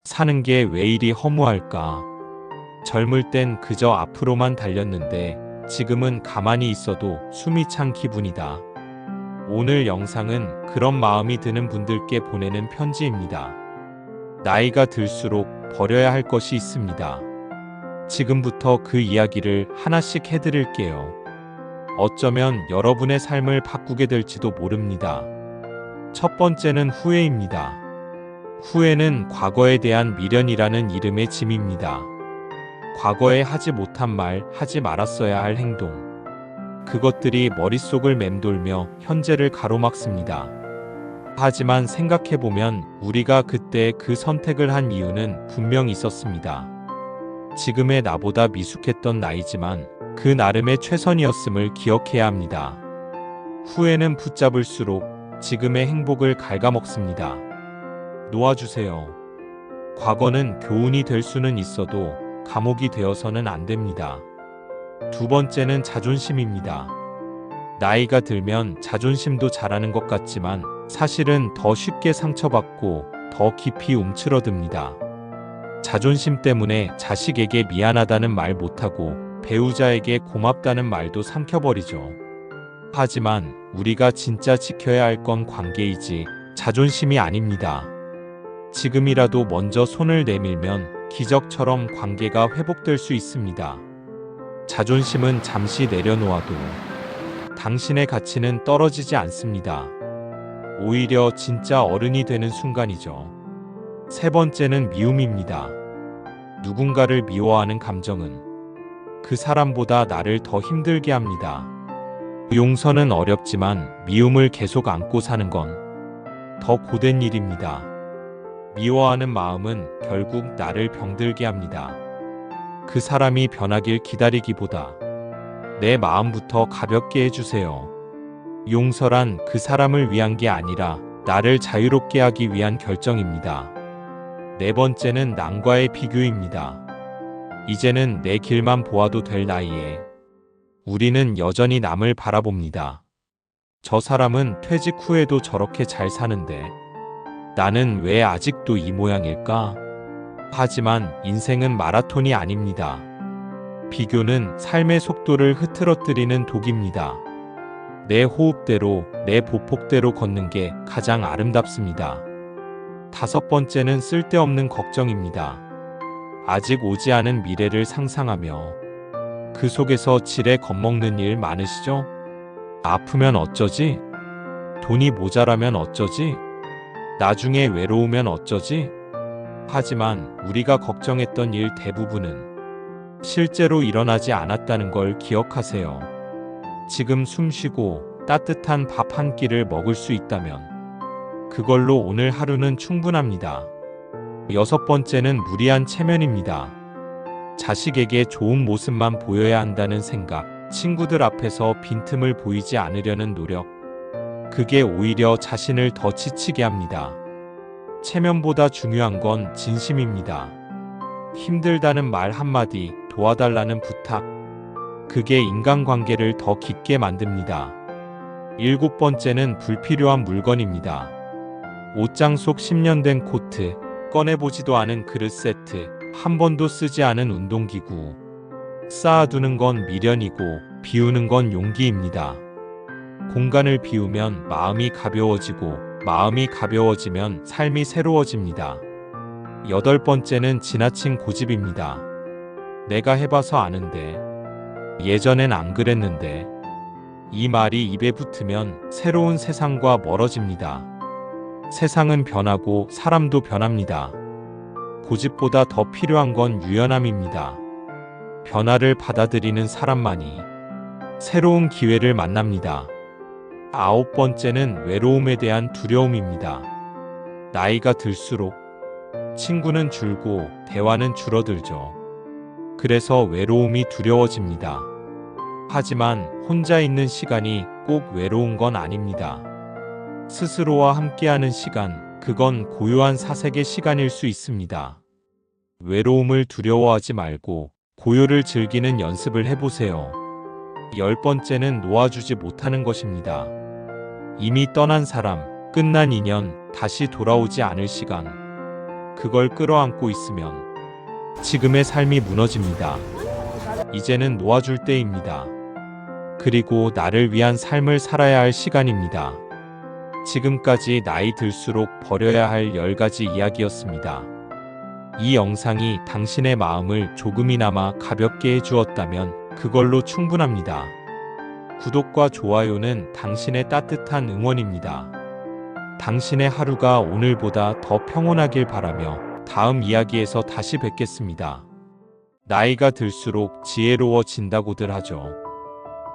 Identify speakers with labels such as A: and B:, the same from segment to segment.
A: 사는 게 왜 이리 허무할까? 젊을 땐 그저 앞으로만 달렸는데 지금은 가만히 있어도 숨이 찬 기분이다. 오늘 영상은 그런 마음이 드는 분들께 보내는 편지입니다. 나이가 들수록 버려야 할 것이 있습니다. 지금부터 그 이야기를 하나씩 해드릴게요. 어쩌면 여러분의 삶을 바꾸게 될지도 모릅니다. 첫 번째는 후회입니다. 후회는 과거에 대한 미련이라는 이름의 짐입니다. 과거에 하지 못한 말, 하지 말았어야 할 행동. 그것들이 머릿속을 맴돌며 현재를 가로막습니다. 하지만 생각해보면 우리가 그때 그 선택을 한 이유는 분명 있었습니다. 지금의 나보다 미숙했던 나이지만 그 나름의 최선이었음을 기억해야 합니다. 후회는 붙잡을수록 지금의 행복을 갉아먹습니다. 놓아주세요. 과거는 교훈이 될 수는 있어도 감옥이 되어서는 안 됩니다. 두 번째는 자존심입니다. 나이가 들면 자존심도 자라는 것 같지만 사실은 더 쉽게 상처받고 더 깊이 움츠러듭니다. 자존심 때문에 자식에게 미안하다는 말 못하고 배우자에게 고맙다는 말도 삼켜버리죠. 하지만 우리가 진짜 지켜야 할 건 관계이지 자존심이 아닙니다. 지금이라도 먼저 손을 내밀면 기적처럼 관계가 회복될 수 있습니다. 자존심은 잠시 내려놓아도 당신의 가치는 떨어지지 않습니다. 오히려 진짜 어른이 되는 순간이죠. 세 번째는 미움입니다. 누군가를 미워하는 감정은 그 사람보다 나를 더 힘들게 합니다. 용서는 어렵지만 미움을 계속 안고 사는 건 더 고된 일입니다. 미워하는 마음은 결국 나를 병들게 합니다. 그 사람이 변하길 기다리기보다 내 마음부터 가볍게 해주세요. 용서란 그 사람을 위한 게 아니라 나를 자유롭게 하기 위한 결정입니다. 네 번째는 남과의 비교입니다. 이제는 내 길만 보아도 될 나이에 우리는 여전히 남을 바라봅니다. 저 사람은 퇴직 후에도 저렇게 잘 사는데 나는 왜 아직도 이 모양일까? 하지만 인생은 마라톤이 아닙니다. 비교는 삶의 속도를 흐트러뜨리는 독입니다. 내 호흡대로, 내 보폭대로 걷는 게 가장 아름답습니다. 다섯 번째는 쓸데없는 걱정입니다. 아직 오지 않은 미래를 상상하며 그 속에서 지레 겁먹는 일 많으시죠? 아프면 어쩌지? 돈이 모자라면 어쩌지? 나중에 외로우면 어쩌지? 하지만 우리가 걱정했던 일 대부분은 실제로 일어나지 않았다는 걸 기억하세요. 지금 숨 쉬고 따뜻한 밥 한 끼를 먹을 수 있다면 그걸로 오늘 하루는 충분합니다. 여섯 번째는 무리한 체면입니다. 자식에게 좋은 모습만 보여야 한다는 생각, 친구들 앞에서 빈틈을 보이지 않으려는 노력, 그게 오히려 자신을 더 지치게 합니다. 체면보다 중요한 건 진심입니다. 힘들다는 말 한마디, 도와달라는 부탁, 그게 인간관계를 더 깊게 만듭니다. 일곱 번째는 불필요한 물건입니다. 옷장 속 10년 된 코트, 꺼내보지도 않은 그릇 세트, 한 번도 쓰지 않은 운동기구. 쌓아두는 건 미련이고 비우는 건 용기입니다. 공간을 비우면 마음이 가벼워지고 마음이 가벼워지면 삶이 새로워집니다. 여덟 번째는 지나친 고집입니다. 내가 해봐서 아는데, 예전엔 안 그랬는데, 이 말이 입에 붙으면 새로운 세상과 멀어집니다. 세상은 변하고 사람도 변합니다. 고집보다 더 필요한 건 유연함입니다. 변화를 받아들이는 사람만이 새로운 기회를 만납니다. 아홉 번째는 외로움에 대한 두려움입니다. 나이가 들수록 친구는 줄고 대화는 줄어들죠. 그래서 외로움이 두려워집니다. 하지만 혼자 있는 시간이 꼭 외로운 건 아닙니다. 스스로와 함께하는 시간, 그건 고요한 사색의 시간일 수 있습니다. 외로움을 두려워하지 말고 고요를 즐기는 연습을 해보세요. 열 번째는 놓아주지 못하는 것입니다. 이미 떠난 사람, 끝난 인연, 다시 돌아오지 않을 시간. 그걸 끌어안고 있으면 지금의 삶이 무너집니다. 이제는 놓아줄 때입니다. 그리고 나를 위한 삶을 살아야 할 시간입니다. 지금까지 나이 들수록 버려야 할 10가지 이야기였습니다. 이 영상이 당신의 마음을 조금이나마 가볍게 해주었다면 그걸로 충분합니다. 구독과 좋아요는 당신의 따뜻한 응원입니다. 당신의 하루가 오늘보다 더 평온하길 바라며 다음 이야기에서 다시 뵙겠습니다. 나이가 들수록 지혜로워진다고들 하죠.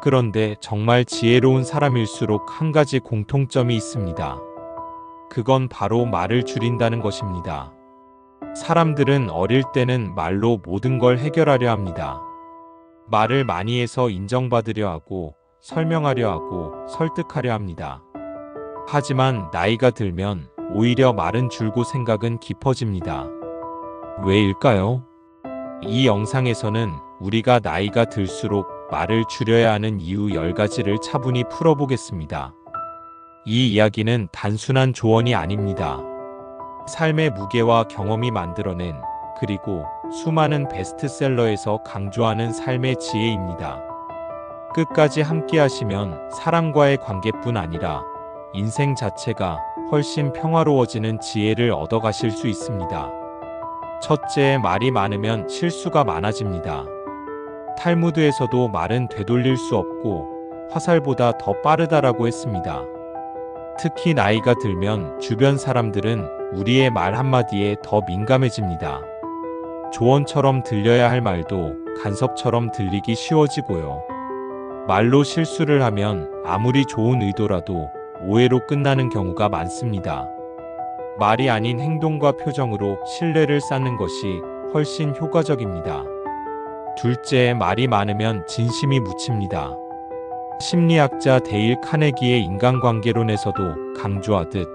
A: 그런데 정말 지혜로운 사람일수록 한 가지 공통점이 있습니다. 그건 바로 말을 줄인다는 것입니다. 사람들은 어릴 때는 말로 모든 걸 해결하려 합니다. 말을 많이 해서 인정받으려 하고, 설명하려 하고, 설득하려 합니다. 하지만 나이가 들면 오히려 말은 줄고 생각은 깊어집니다. 왜일까요? 이 영상에서는 우리가 나이가 들수록 말을 줄여야 하는 이유 10가지를 차분히 풀어보겠습니다. 이 이야기는 단순한 조언이 아닙니다. 삶의 무게와 경험이 만들어낸, 그리고 수많은 베스트셀러에서 강조하는 삶의 지혜입니다. 끝까지 함께 하시면 사람과의 관계뿐 아니라 인생 자체가 훨씬 평화로워지는 지혜를 얻어가실 수 있습니다. 첫째, 말이 많으면 실수가 많아집니다. 탈무드에서도 말은 되돌릴 수 없고 화살보다 더 빠르다라고 했습니다. 특히 나이가 들면 주변 사람들은 우리의 말 한마디에 더 민감해집니다. 조언처럼 들려야 할 말도 간섭처럼 들리기 쉬워지고요. 말로 실수를 하면 아무리 좋은 의도라도 오해로 끝나는 경우가 많습니다. 말이 아닌 행동과 표정으로 신뢰를 쌓는 것이 훨씬 효과적입니다. 둘째, 말이 많으면 진심이 묻힙니다. 심리학자 데일 카네기의 인간관계론에서도 강조하듯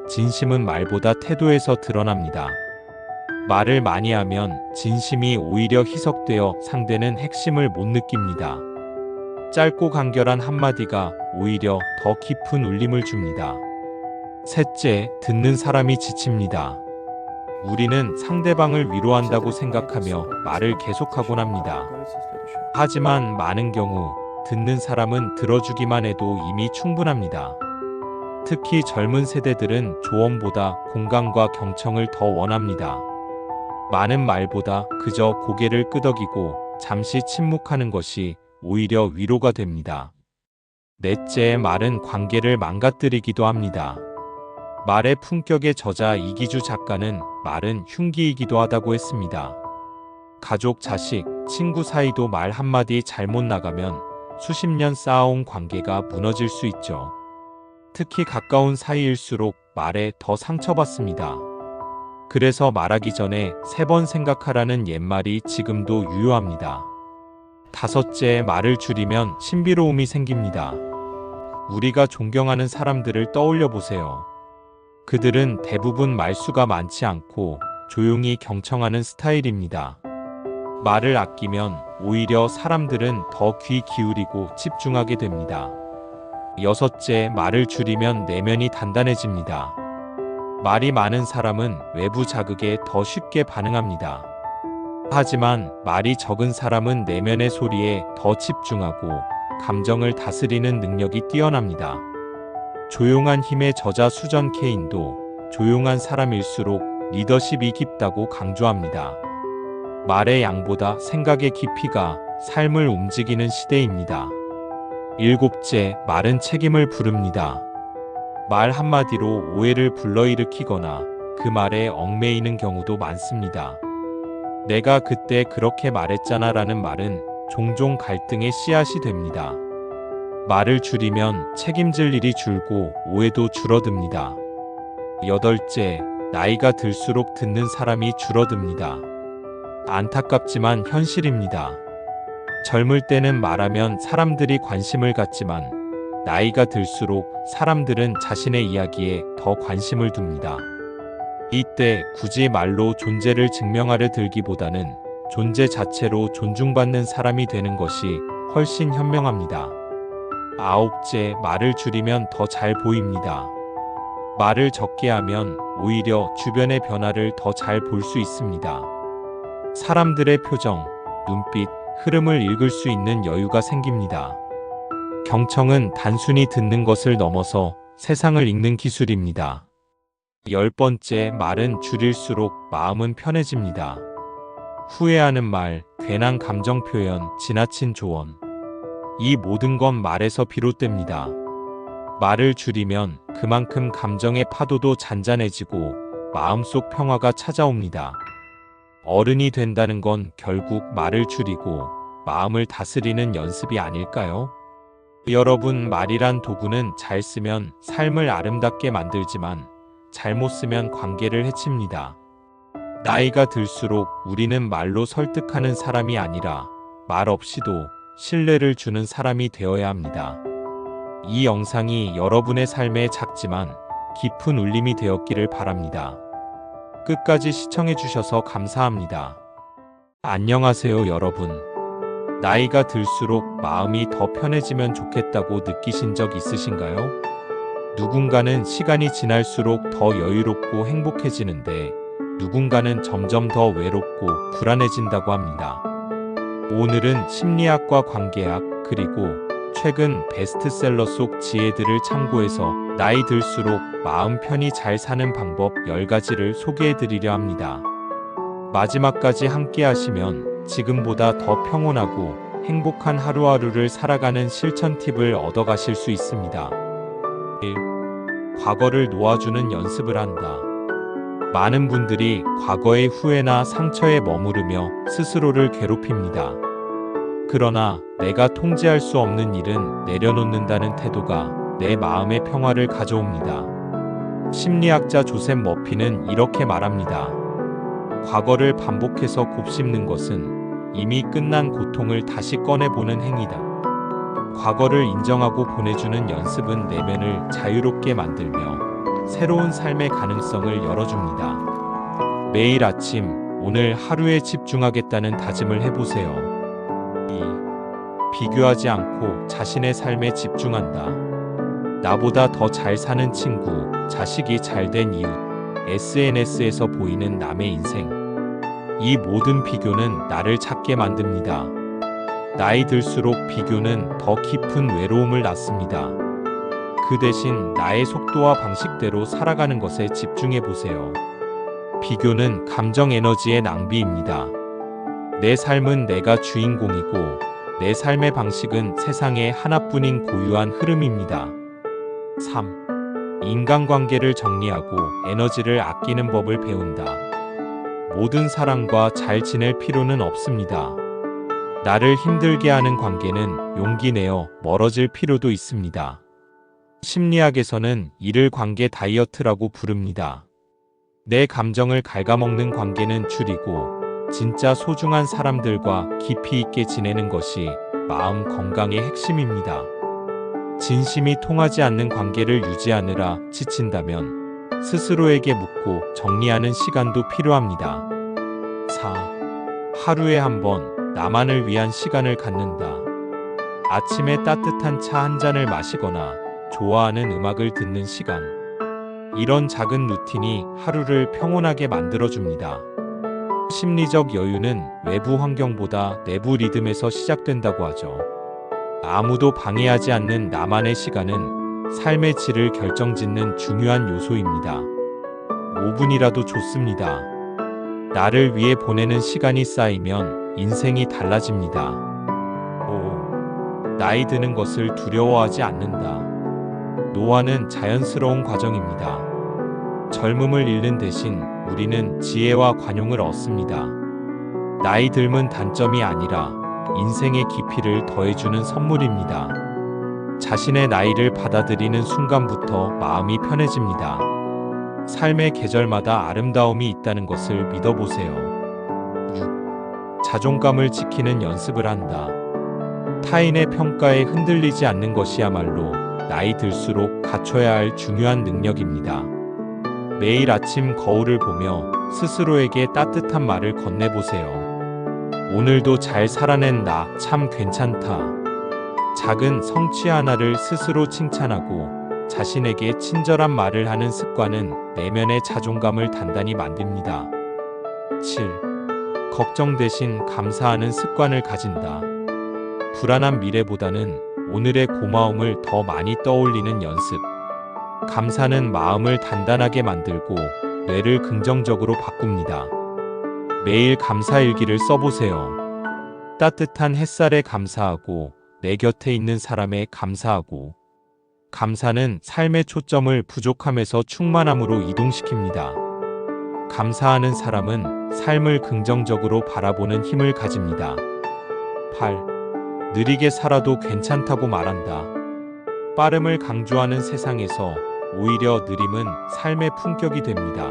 A: 진심은 말보다 태도에서 드러납니다. 말을 많이 하면 진심이 오히려 희석되어 상대는 핵심을 못 느낍니다. 짧고 간결한 한마디가 오히려 더 깊은 울림을 줍니다. 셋째, 듣는 사람이 지칩니다. 우리는 상대방을 위로한다고 생각하며 말을 계속하곤 합니다. 하지만 많은 경우 듣는 사람은 들어주기만 해도 이미 충분합니다. 특히 젊은 세대들은 조언보다 공감과 경청을 더 원합니다. 많은 말보다 그저 고개를 끄덕이고 잠시 침묵하는 것이 오히려 위로가 됩니다. 넷째, 말은 관계를 망가뜨리기도 합니다. 말의 품격의 저자 이기주 작가는 말은 흉기이기도 하다고 했습니다. 가족, 자식, 친구 사이도 말 한마디 잘못 나가면 수십 년 쌓아온 관계가 무너질 수 있죠. 특히 가까운 사이일수록 말에 더 상처받습니다. 그래서 말하기 전에 3번 생각하라는 옛말이 지금도 유효합니다. 다섯째, 말을 줄이면 신비로움이 생깁니다. 우리가 존경하는 사람들을 떠올려 보세요. 그들은 대부분 말수가 많지 않고 조용히 경청하는 스타일입니다. 말을 아끼면 오히려 사람들은 더 귀 기울이고 집중하게 됩니다. 여섯째, 말을 줄이면 내면이 단단해집니다. 말이 많은 사람은 외부 자극에 더 쉽게 반응합니다. 하지만 말이 적은 사람은 내면의 소리에 더 집중하고 감정을 다스리는 능력이 뛰어납니다. 조용한 힘의 저자 수전 케인도 조용한 사람일수록 리더십이 깊다고 강조합니다. 말의 양보다 생각의 깊이가 삶을 움직이는 시대입니다. 일곱째, 말은 책임을 부릅니다. 말 한마디로 오해를 불러일으키거나 그 말에 얽매이는 경우도 많습니다. 내가 그때 그렇게 말했잖아 라는 말은 종종 갈등의 씨앗이 됩니다. 말을 줄이면 책임질 일이 줄고 오해도 줄어듭니다. 여덟째, 나이가 들수록 듣는 사람이 줄어듭니다. 안타깝지만 현실입니다. 젊을 때는 말하면 사람들이 관심을 갖지만 나이가 들수록 사람들은 자신의 이야기에 더 관심을 둡니다. 이때 굳이 말로 존재를 증명하려 들기보다는 존재 자체로 존중받는 사람이 되는 것이 훨씬 현명합니다. 아홉째, 말을 줄이면 더 잘 보입니다. 말을 적게 하면 오히려 주변의 변화를 더 잘 볼 수 있습니다. 사람들의 표정, 눈빛, 흐름을 읽을 수 있는 여유가 생깁니다. 경청은 단순히 듣는 것을 넘어서 세상을 읽는 기술입니다. 10번째, 말은 줄일수록 마음은 편해집니다. 후회하는 말, 괜한 감정 표현, 지나친 조언. 이 모든 건 말에서 비롯됩니다. 말을 줄이면 그만큼 감정의 파도도 잔잔해지고 마음속 평화가 찾아옵니다. 어른이 된다는 건 결국 말을 줄이고 마음을 다스리는 연습이 아닐까요? 여러분, 말이란 도구는 잘 쓰면 삶을 아름답게 만들지만 잘못 쓰면 관계를 해칩니다. 나이가 들수록 우리는 말로 설득하는 사람이 아니라 말 없이도 신뢰를 주는 사람이 되어야 합니다. 이 영상이 여러분의 삶에 작지만 깊은 울림이 되었기를 바랍니다. 끝까지 시청해주셔서 감사합니다. 안녕하세요, 여러분. 나이가 들수록 마음이 더 편해지면 좋겠다고 느끼신 적 있으신가요? 누군가는 시간이 지날수록 더 여유롭고 행복해지는데 누군가는 점점 더 외롭고 불안해진다고 합니다. 오늘은 심리학과 관계학, 그리고 최근 베스트셀러 속 지혜들을 참고해서 나이 들수록 마음 편히 잘 사는 방법 10가지를 소개해드리려 합니다. 마지막까지 함께 하시면 지금보다 더 평온하고 행복한 하루하루를 살아가는 실천 팁을 얻어가실 수 있습니다. 1. 과거를 놓아주는 연습을 한다. 많은 분들이 과거의 후회나 상처에 머무르며 스스로를 괴롭힙니다. 그러나 내가 통제할 수 없는 일은 내려놓는다는 태도가 내 마음의 평화를 가져옵니다. 심리학자 조셉 머피는 이렇게 말합니다. 과거를 반복해서 곱씹는 것은 이미 끝난 고통을 다시 꺼내보는 행위다. 과거를 인정하고 보내주는 연습은 내면을 자유롭게 만들며 새로운 삶의 가능성을 열어줍니다. 매일 아침 오늘 하루에 집중하겠다는 다짐을 해보세요. 2. 비교하지 않고 자신의 삶에 집중한다. 나보다 더 잘 사는 친구, 자식이 잘된 이웃, SNS에서 보이는 남의 인생. 이 모든 비교는 나를 작게 만듭니다. 나이 들수록 비교는 더 깊은 외로움을 낳습니다. 그 대신 나의 속도와 방식대로 살아가는 것에 집중해 보세요. 비교는 감정 에너지의 낭비입니다. 내 삶은 내가 주인공이고 내 삶의 방식은 세상에 하나뿐인 고유한 흐름입니다. 3. 인간관계를 정리하고 에너지를 아끼는 법을 배운다. 모든 사람과 잘 지낼 필요는 없습니다. 나를 힘들게 하는 관계는 용기 내어 멀어질 필요도 있습니다. 심리학에서는 이를 관계 다이어트라고 부릅니다. 내 감정을 갉아먹는 관계는 줄이고 진짜 소중한 사람들과 깊이 있게 지내는 것이 마음 건강의 핵심입니다. 진심이 통하지 않는 관계를 유지하느라 지친다면 스스로에게 묻고 정리하는 시간도 필요합니다. 4. 하루에 한 번 나만을 위한 시간을 갖는다. 아침에 따뜻한 차 한 잔을 마시거나 좋아하는 음악을 듣는 시간. 이런 작은 루틴이 하루를 평온하게 만들어줍니다. 심리적 여유는 외부 환경보다 내부 리듬에서 시작된다고 하죠. 아무도 방해하지 않는 나만의 시간은 삶의 질을 결정짓는 중요한 요소입니다. 5분이라도 좋습니다. 나를 위해 보내는 시간이 쌓이면 인생이 달라집니다. 5. 나이 드는 것을 두려워하지 않는다. 노화는 자연스러운 과정입니다. 젊음을 잃는 대신 우리는 지혜와 관용을 얻습니다. 나이 들면 단점이 아니라 인생의 깊이를 더해주는 선물입니다. 자신의 나이를 받아들이는 순간부터 마음이 편해집니다. 삶의 계절마다 아름다움이 있다는 것을 믿어보세요. 6. 자존감을 지키는 연습을 한다. 타인의 평가에 흔들리지 않는 것이야말로 나이 들수록 갖춰야 할 중요한 능력입니다. 매일 아침 거울을 보며 스스로에게 따뜻한 말을 건네보세요. 오늘도 잘 살아낸 나 참 괜찮다. 작은 성취 하나를 스스로 칭찬하고 자신에게 친절한 말을 하는 습관은 내면의 자존감을 단단히 만듭니다. 7. 걱정 대신 감사하는 습관을 가진다. 불안한 미래보다는 오늘의 고마움을 더 많이 떠올리는 연습. 감사는 마음을 단단하게 만들고 뇌를 긍정적으로 바꿉니다. 매일 감사일기를 써보세요. 따뜻한 햇살에 감사하고 내 곁에 있는 사람에 감사하고. 감사는 삶의 초점을 부족함에서 충만함으로 이동시킵니다. 감사하는 사람은 삶을 긍정적으로 바라보는 힘을 가집니다. 8. 느리게 살아도 괜찮다고 말한다. 빠름을 강조하는 세상에서 오히려 느림은 삶의 품격이 됩니다.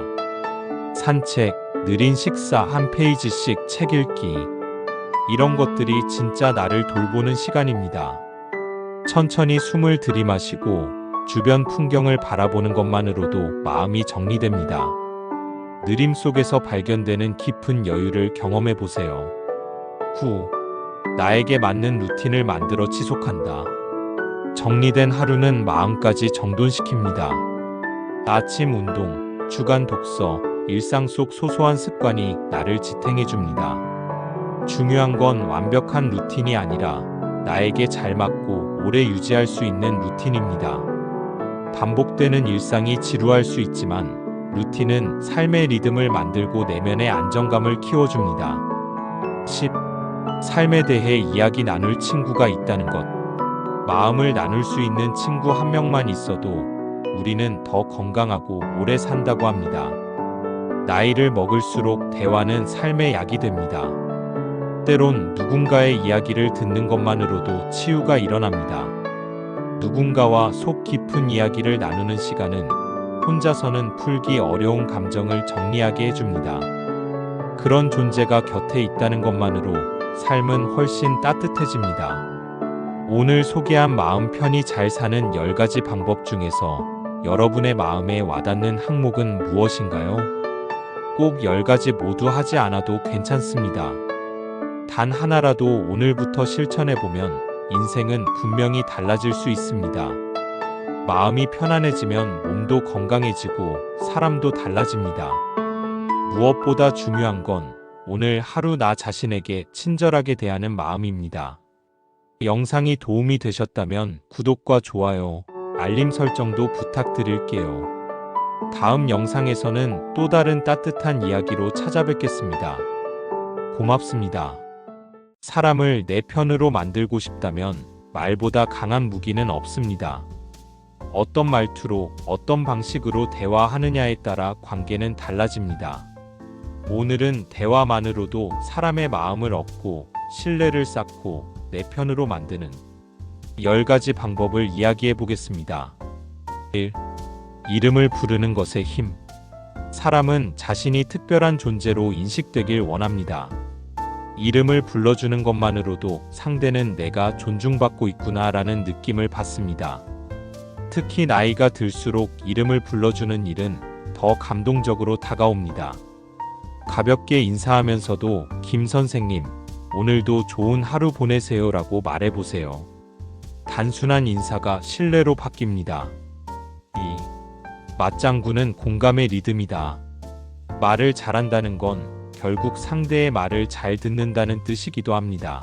A: 산책, 느린 식사, 한 페이지씩 책 읽기. 이런 것들이 진짜 나를 돌보는 시간입니다. 천천히 숨을 들이마시고 주변 풍경을 바라보는 것만으로도 마음이 정리됩니다. 느림 속에서 발견되는 깊은 여유를 경험해 보세요. 9. 나에게 맞는 루틴을 만들어 지속한다. 정리된 하루는 마음까지 정돈시킵니다. 아침 운동, 주간 독서, 일상 속 소소한 습관이 나를 지탱해 줍니다. 중요한 건 완벽한 루틴이 아니라 나에게 잘 맞고 오래 유지할 수 있는 루틴입니다. 반복되는 일상이 지루할 수 있지만 루틴은 삶의 리듬을 만들고 내면의 안정감을 키워줍니다. 10. 삶에 대해 이야기 나눌 친구가 있다는 것. 마음을 나눌 수 있는 친구 한 명만 있어도 우리는 더 건강하고 오래 산다고 합니다. 나이를 먹을수록 대화는 삶의 약이 됩니다. 때론 누군가의 이야기를 듣는 것만으로도 치유가 일어납니다. 누군가와 속 깊은 이야기를 나누는 시간은 혼자서는 풀기 어려운 감정을 정리하게 해줍니다. 그런 존재가 곁에 있다는 것만으로 삶은 훨씬 따뜻해집니다. 오늘 소개한 마음 편히 잘 사는 10가지 방법 중에서 여러분의 마음에 와닿는 항목은 무엇인가요? 꼭 10가지 모두 하지 않아도 괜찮습니다. 단 하나라도 오늘부터 실천해보면 인생은 분명히 달라질 수 있습니다. 마음이 편안해지면 몸도 건강해지고 사람도 달라집니다. 무엇보다 중요한 건 오늘 하루 나 자신에게 친절하게 대하는 마음입니다. 영상이 도움이 되셨다면 구독과 좋아요, 알림 설정도 부탁드릴게요. 다음 영상에서는 또 다른 따뜻한 이야기로 찾아뵙겠습니다. 고맙습니다. 사람을 내 편으로 만들고 싶다면 말보다 강한 무기는 없습니다. 어떤 말투로, 어떤 방식으로 대화하느냐에 따라 관계는 달라집니다. 오늘은 대화만으로도 사람의 마음을 얻고 신뢰를 쌓고 내 편으로 만드는 10가지 방법을 이야기해 보겠습니다. 1. 이름을 부르는 것의 힘. 사람은 자신이 특별한 존재로 인식되길 원합니다. 이름을 불러주는 것만으로도 상대는 내가 존중받고 있구나라는 느낌을 받습니다. 특히 나이가 들수록 이름을 불러주는 일은 더 감동적으로 다가옵니다. 가볍게 인사하면서도 김 선생님, 오늘도 좋은 하루 보내세요라고 말해보세요. 단순한 인사가 신뢰로 바뀝니다. 2. 맞장구는 공감의 리듬이다. 말을 잘한다는 건 결국 상대의 말을 잘 듣는다는 뜻이기도 합니다.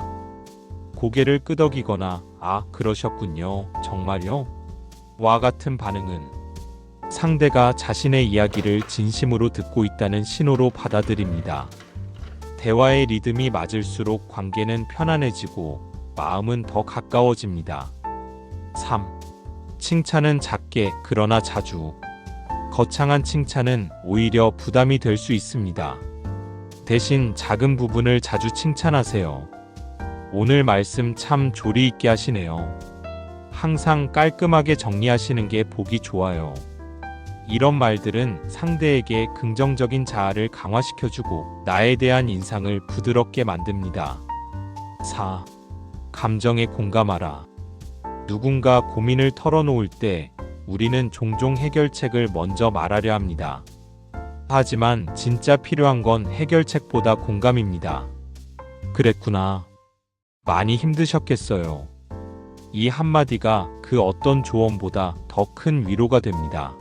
A: 고개를 끄덕이거나 아, 그러셨군요. 정말요? 와 같은 반응은 상대가 자신의 이야기를 진심으로 듣고 있다는 신호로 받아들입니다. 대화의 리듬이 맞을수록 관계는 편안해지고 마음은 더 가까워집니다. 3. 칭찬은 작게 그러나 자주. 거창한 칭찬은 오히려 부담이 될 수 있습니다. 대신 작은 부분을 자주 칭찬하세요. 오늘 말씀 참 조리 있게 하시네요. 항상 깔끔하게 정리하시는 게 보기 좋아요. 이런 말들은 상대에게 긍정적인 자아를 강화시켜주고 나에 대한 인상을 부드럽게 만듭니다. 4. 감정에 공감하라. 누군가 고민을 털어놓을 때 우리는 종종 해결책을 먼저 말하려 합니다. 하지만 진짜 필요한 건 해결책보다 공감입니다. 그랬구나. 많이 힘드셨겠어요. 이 한마디가 그 어떤 조언보다 더 큰 위로가 됩니다.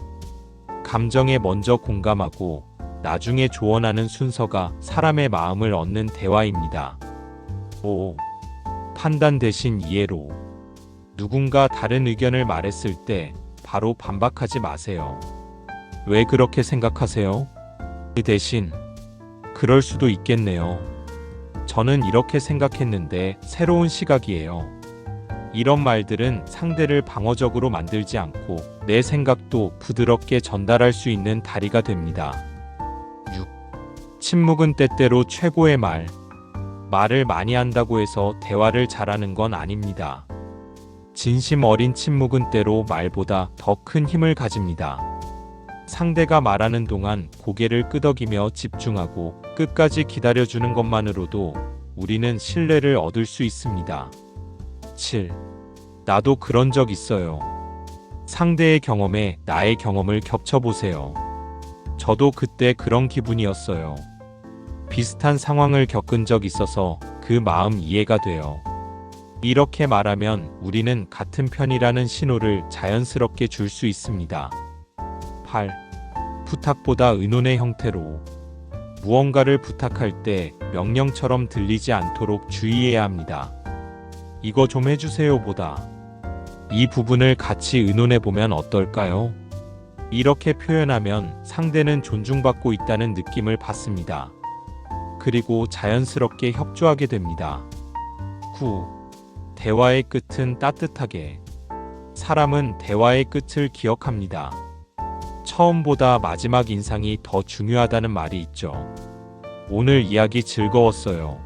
A: 감정에 먼저 공감하고 나중에 조언하는 순서가 사람의 마음을 얻는 대화입니다. 5. 판단 대신 이해로. 누군가 다른 의견을 말했을 때 바로 반박하지 마세요. 왜 그렇게 생각하세요? 그 대신 그럴 수도 있겠네요. 저는 이렇게 생각했는데 새로운 시각이에요. 이런 말들은 상대를 방어적으로 만들지 않고 내 생각도 부드럽게 전달할 수 있는 다리가 됩니다. 6. 침묵은 때때로 최고의 말. 말을 많이 한다고 해서 대화를 잘하는 건 아닙니다. 진심 어린 침묵은 때로 말보다 더 큰 힘을 가집니다. 상대가 말하는 동안 고개를 끄덕이며 집중하고 끝까지 기다려주는 것만으로도 우리는 신뢰를 얻을 수 있습니다. 7. 나도 그런 적 있어요. 상대의 경험에 나의 경험을 겹쳐보세요. 저도 그때 그런 기분이었어요. 비슷한 상황을 겪은 적 있어서 그 마음 이해가 돼요. 이렇게 말하면 우리는 같은 편이라는 신호를 자연스럽게 줄 수 있습니다. 8. 부탁보다 의논의 형태로. 무언가를 부탁할 때 명령처럼 들리지 않도록 주의해야 합니다. 이거 좀 해주세요 보다 이 부분을 같이 의논해 보면 어떨까요? 이렇게 표현하면 상대는 존중받고 있다는 느낌을 받습니다. 그리고 자연스럽게 협조하게 됩니다. 9. 대화의 끝은 따뜻하게. 사람은 대화의 끝을 기억합니다. 처음보다 마지막 인상이 더 중요하다는 말이 있죠. 오늘 이야기 즐거웠어요.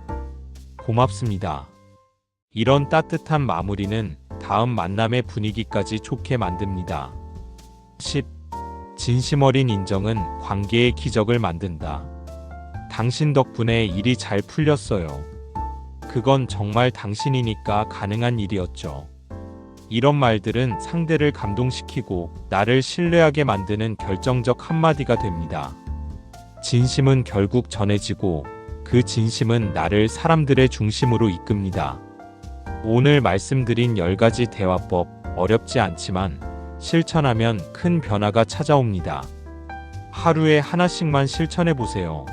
A: 고맙습니다. 이런 따뜻한 마무리는 다음 만남의 분위기까지 좋게 만듭니다. 10. 진심 어린 인정은 관계의 기적을 만든다. 당신 덕분에 일이 잘 풀렸어요. 그건 정말 당신이니까 가능한 일이었죠. 이런 말들은 상대를 감동시키고 나를 신뢰하게 만드는 결정적 한마디가 됩니다. 진심은 결국 전해지고 그 진심은 나를 사람들의 중심으로 이끕니다. 오늘 말씀드린 10가지 대화법 어렵지 않지만 실천하면 큰 변화가 찾아옵니다. 하루에 하나씩만 실천해보세요.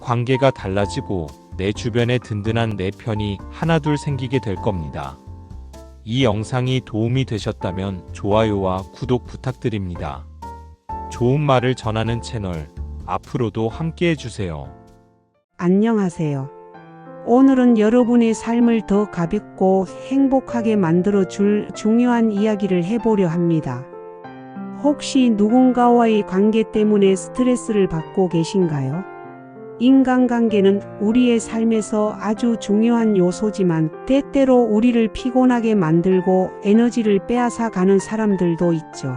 A: 관계가 달라지고 내 주변에 든든한 내 편이 하나둘 생기게 될 겁니다. 이 영상이 도움이 되셨다면 좋아요와 구독 부탁드립니다. 좋은 말을 전하는 채널, 앞으로도 함께 해주세요.
B: 안녕하세요. 오늘은 여러분의 삶을 더 가볍고 행복하게 만들어줄 중요한 이야기를 해보려 합니다. 혹시 누군가와의 관계 때문에 스트레스를 받고 계신가요? 인간관계는 우리의 삶에서 아주 중요한 요소지만 때때로 우리를 피곤하게 만들고 에너지를 빼앗아 가는 사람들도 있죠.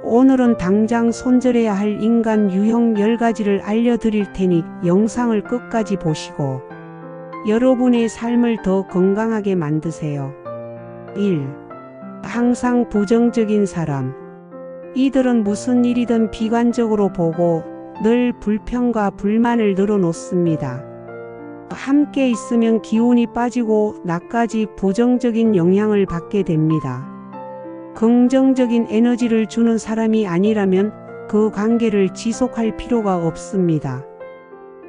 B: 오늘은 당장 손절해야 할 인간 유형 10가지를 알려드릴 테니 영상을 끝까지 보시고 여러분의 삶을 더 건강하게 만드세요. 1. 항상 부정적인 사람. 이들은 무슨 일이든 비관적으로 보고 늘 불평과 불만을 늘어놓습니다. 함께 있으면 기운이 빠지고 나까지 부정적인 영향을 받게 됩니다. 긍정적인 에너지를 주는 사람이 아니라면 그 관계를 지속할 필요가 없습니다.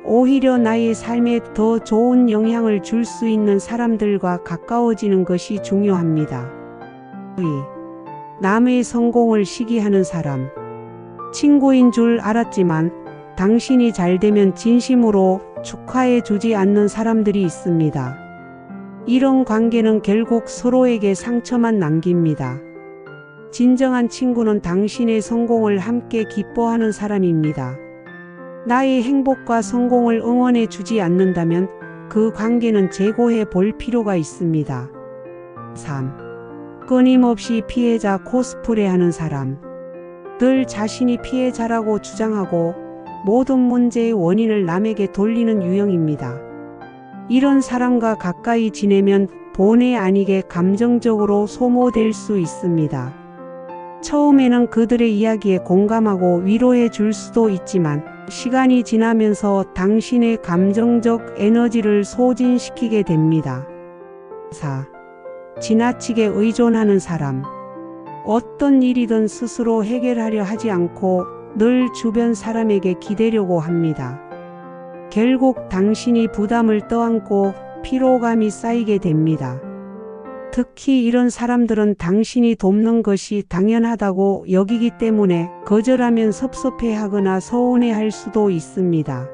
B: 오히려 나의 삶에 더 좋은 영향을 줄 수 있는 사람들과 가까워지는 것이 중요합니다. 2. 남의 성공을 시기하는 사람. 친구인 줄 알았지만 당신이 잘 되면 진심으로 축하해 주지 않는 사람들이 있습니다. 이런 관계는 결국 서로에게 상처만 남깁니다. 진정한 친구는 당신의 성공을 함께 기뻐하는 사람입니다. 나의 행복과 성공을 응원해 주지 않는다면 그 관계는 재고해 볼 필요가 있습니다. 3. 끊임없이 피해자 코스프레하는 사람. 늘 자신이 피해자라고 주장하고 모든 문제의 원인을 남에게 돌리는 유형입니다. 이런 사람과 가까이 지내면 본의 아니게 감정적으로 소모될 수 있습니다. 처음에는 그들의 이야기에 공감하고 위로해 줄 수도 있지만 시간이 지나면서 당신의 감정적 에너지를 소진시키게 됩니다. 4. 지나치게 의존하는 사람. 어떤 일이든 스스로 해결하려 하지 않고 늘 주변 사람에게 기대려고 합니다. 결국 당신이 부담을 떠안고 피로감이 쌓이게 됩니다. 특히 이런 사람들은 당신이 돕는 것이 당연하다고 여기기 때문에 거절하면 섭섭해하거나 서운해할 수도 있습니다.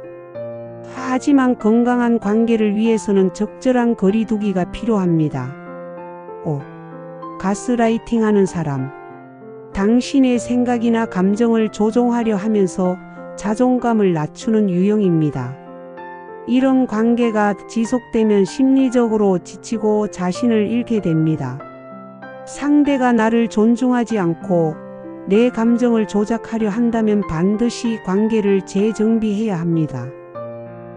B: 하지만 건강한 관계를 위해서는 적절한 거리두기가 필요합니다. 5. 가스라이팅하는 사람. 당신의 생각이나 감정을 조종하려 하면서 자존감을 낮추는 유형입니다. 이런 관계가 지속되면 심리적으로 지치고 자신을 잃게 됩니다. 상대가 나를 존중하지 않고 내 감정을 조작하려 한다면 반드시 관계를 재정비해야 합니다.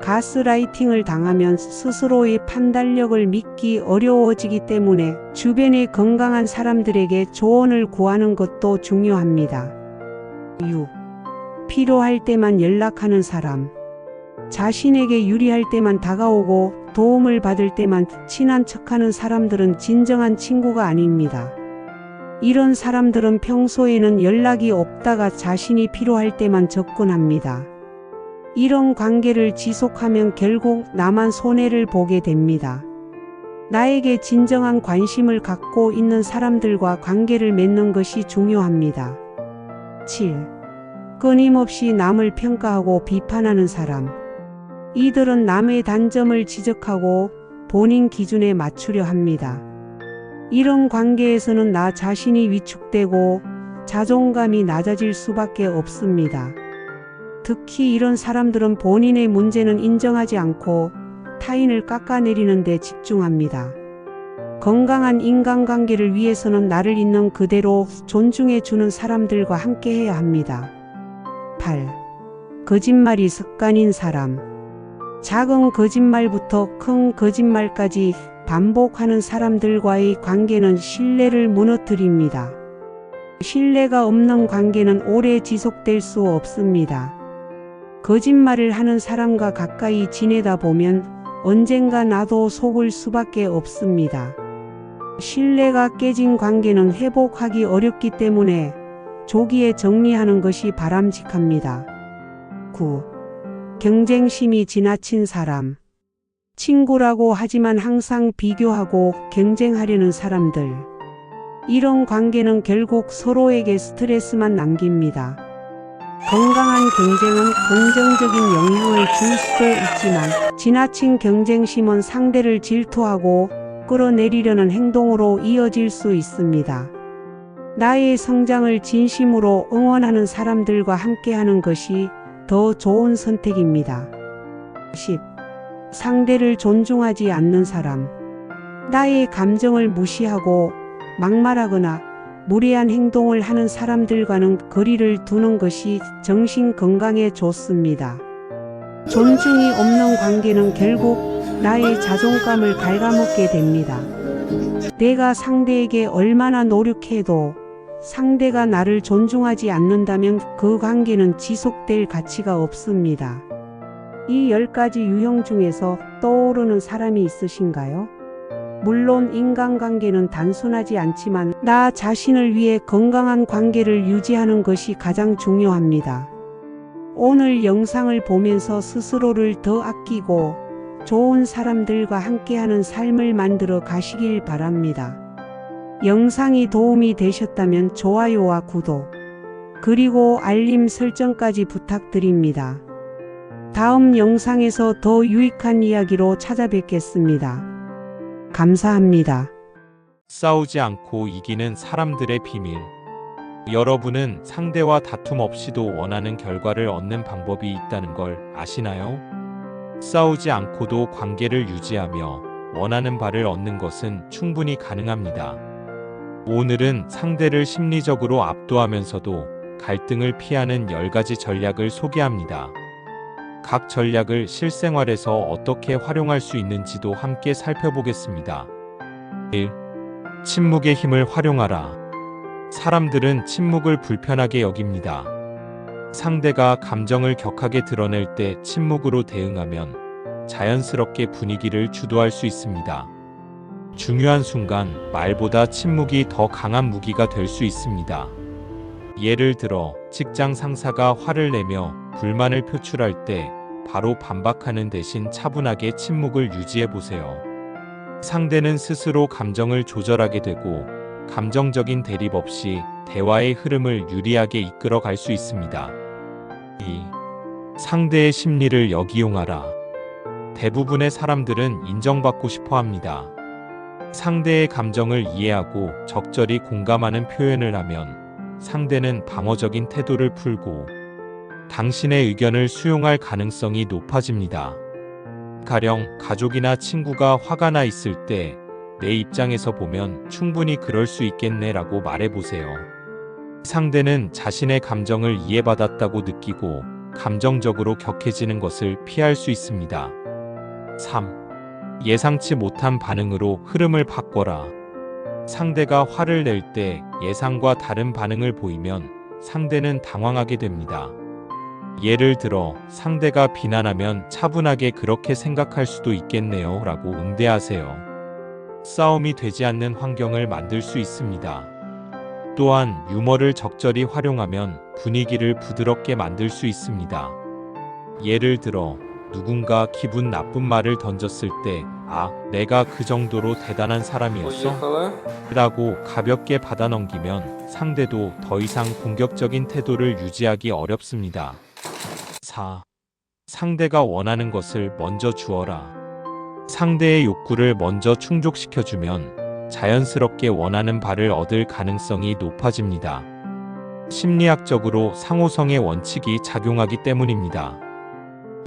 B: 가스라이팅을 당하면 스스로의 판단력을 믿기 어려워지기 때문에 주변의 건강한 사람들에게 조언을 구하는 것도 중요합니다. 6. 필요할 때만 연락하는 사람. 자신에게 유리할 때만 다가오고 도움을 받을 때만 친한 척하는 사람들은 진정한 친구가 아닙니다. 이런 사람들은 평소에는 연락이 없다가 자신이 필요할 때만 접근합니다. 이런 관계를 지속하면 결국 나만 손해를 보게 됩니다. 나에게 진정한 관심을 갖고 있는 사람들과 관계를 맺는 것이 중요합니다. 7. 끊임없이 남을 평가하고 비판하는 사람. 이들은 남의 단점을 지적하고 본인 기준에 맞추려 합니다. 이런 관계에서는 나 자신이 위축되고 자존감이 낮아질 수밖에 없습니다. 특히 이런 사람들은 본인의 문제는 인정하지 않고 타인을 깎아내리는 데 집중합니다. 건강한 인간관계를 위해서는 나를 있는 그대로 존중해 주는 사람들과 함께해야 합니다. 8. 거짓말이 습관인 사람. 작은 거짓말부터 큰 거짓말까지 반복하는 사람들과의 관계는 신뢰를 무너뜨립니다. 신뢰가 없는 관계는 오래 지속될 수 없습니다. 거짓말을 하는 사람과 가까이 지내다 보면 언젠가 나도 속을 수밖에 없습니다. 신뢰가 깨진 관계는 회복하기 어렵기 때문에 조기에 정리하는 것이 바람직합니다. 9. 경쟁심이 지나친 사람. 친구라고 하지만 항상 비교하고 경쟁하려는 사람들. 이런 관계는 결국 서로에게 스트레스만 남깁니다. 건강한 경쟁은 긍정적인 영향을 줄 수도 있지만 지나친 경쟁심은 상대를 질투하고 끌어내리려는 행동으로 이어질 수 있습니다. 나의 성장을 진심으로 응원하는 사람들과 함께하는 것이 더 좋은 선택입니다. 10. 상대를 존중하지 않는 사람. 나의 감정을 무시하고 막말하거나 무례한 행동을 하는 사람들과는 거리를 두는 것이 정신 건강에 좋습니다. 존중이 없는 관계는 결국 나의 자존감을 갉아먹게 됩니다. 내가 상대에게 얼마나 노력해도 상대가 나를 존중하지 않는다면 그 관계는 지속될 가치가 없습니다. 이 10가지 유형 중에서 떠오르는 사람이 있으신가요? 물론 인간관계는 단순하지 않지만 나 자신을 위해 건강한 관계를 유지하는 것이 가장 중요합니다. 오늘 영상을 보면서 스스로를 더 아끼고 좋은 사람들과 함께하는 삶을 만들어 가시길 바랍니다. 영상이 도움이 되셨다면 좋아요와 구독, 그리고 알림 설정까지 부탁드립니다. 다음 영상에서 더 유익한 이야기로 찾아뵙겠습니다. 감사합니다.
A: 싸우지 않고 이기는 사람들의 비밀. 여러분은 상대와 다툼 없이도 원하는 결과를 얻는 방법이 있다는 걸 아시나요? 싸우지 않고도 관계를 유지하며 원하는 바를 얻는 것은 충분히 가능합니다. 오늘은 상대를 심리적으로 압도하면서도 갈등을 피하는 10가지 전략을 소개합니다. 각 전략을 실생활에서 어떻게 활용할 수 있는지도 함께 살펴보겠습니다. 1. 침묵의 힘을 활용하라. 사람들은 침묵을 불편하게 여깁니다. 상대가 감정을 격하게 드러낼 때 침묵으로 대응하면 자연스럽게 분위기를 주도할 수 있습니다. 중요한 순간 말보다 침묵이 더 강한 무기가 될 수 있습니다. 예를 들어 직장 상사가 화를 내며 불만을 표출할 때 바로 반박하는 대신 차분하게 침묵을 유지해 보세요. 상대는 스스로 감정을 조절하게 되고 감정적인 대립 없이 대화의 흐름을 유리하게 이끌어 갈 수 있습니다. 2. 상대의 심리를 역이용하라. 대부분의 사람들은 인정받고 싶어 합니다. 상대의 감정을 이해하고 적절히 공감하는 표현을 하면 상대는 방어적인 태도를 풀고 당신의 의견을 수용할 가능성이 높아집니다. 가령 가족이나 친구가 화가 나 있을 때 내 입장에서 보면 충분히 그럴 수 있겠네라고 말해보세요. 상대는 자신의 감정을 이해받았다고 느끼고 감정적으로 격해지는 것을 피할 수 있습니다. 3. 예상치 못한 반응으로 흐름을 바꿔라. 상대가 화를 낼 때 예상과 다른 반응을 보이면 상대는 당황하게 됩니다. 예를 들어 상대가 비난하면 차분하게 그렇게 생각할 수도 있겠네요 라고 응대하세요. 싸움이 되지 않는 환경을 만들 수 있습니다. 또한 유머를 적절히 활용하면 분위기를 부드럽게 만들 수 있습니다. 예를 들어 누군가 기분 나쁜 말을 던졌을 때 내가 그 정도로 대단한 사람이었어? 라고 가볍게 받아넘기면 상대도 더 이상 공격적인 태도를 유지하기 어렵습니다. 4. 상대가 원하는 것을 먼저 주어라. 상대의 욕구를 먼저 충족시켜주면 자연스럽게 원하는 바를 얻을 가능성이 높아집니다. 심리학적으로 상호성의 원칙이 작용하기 때문입니다.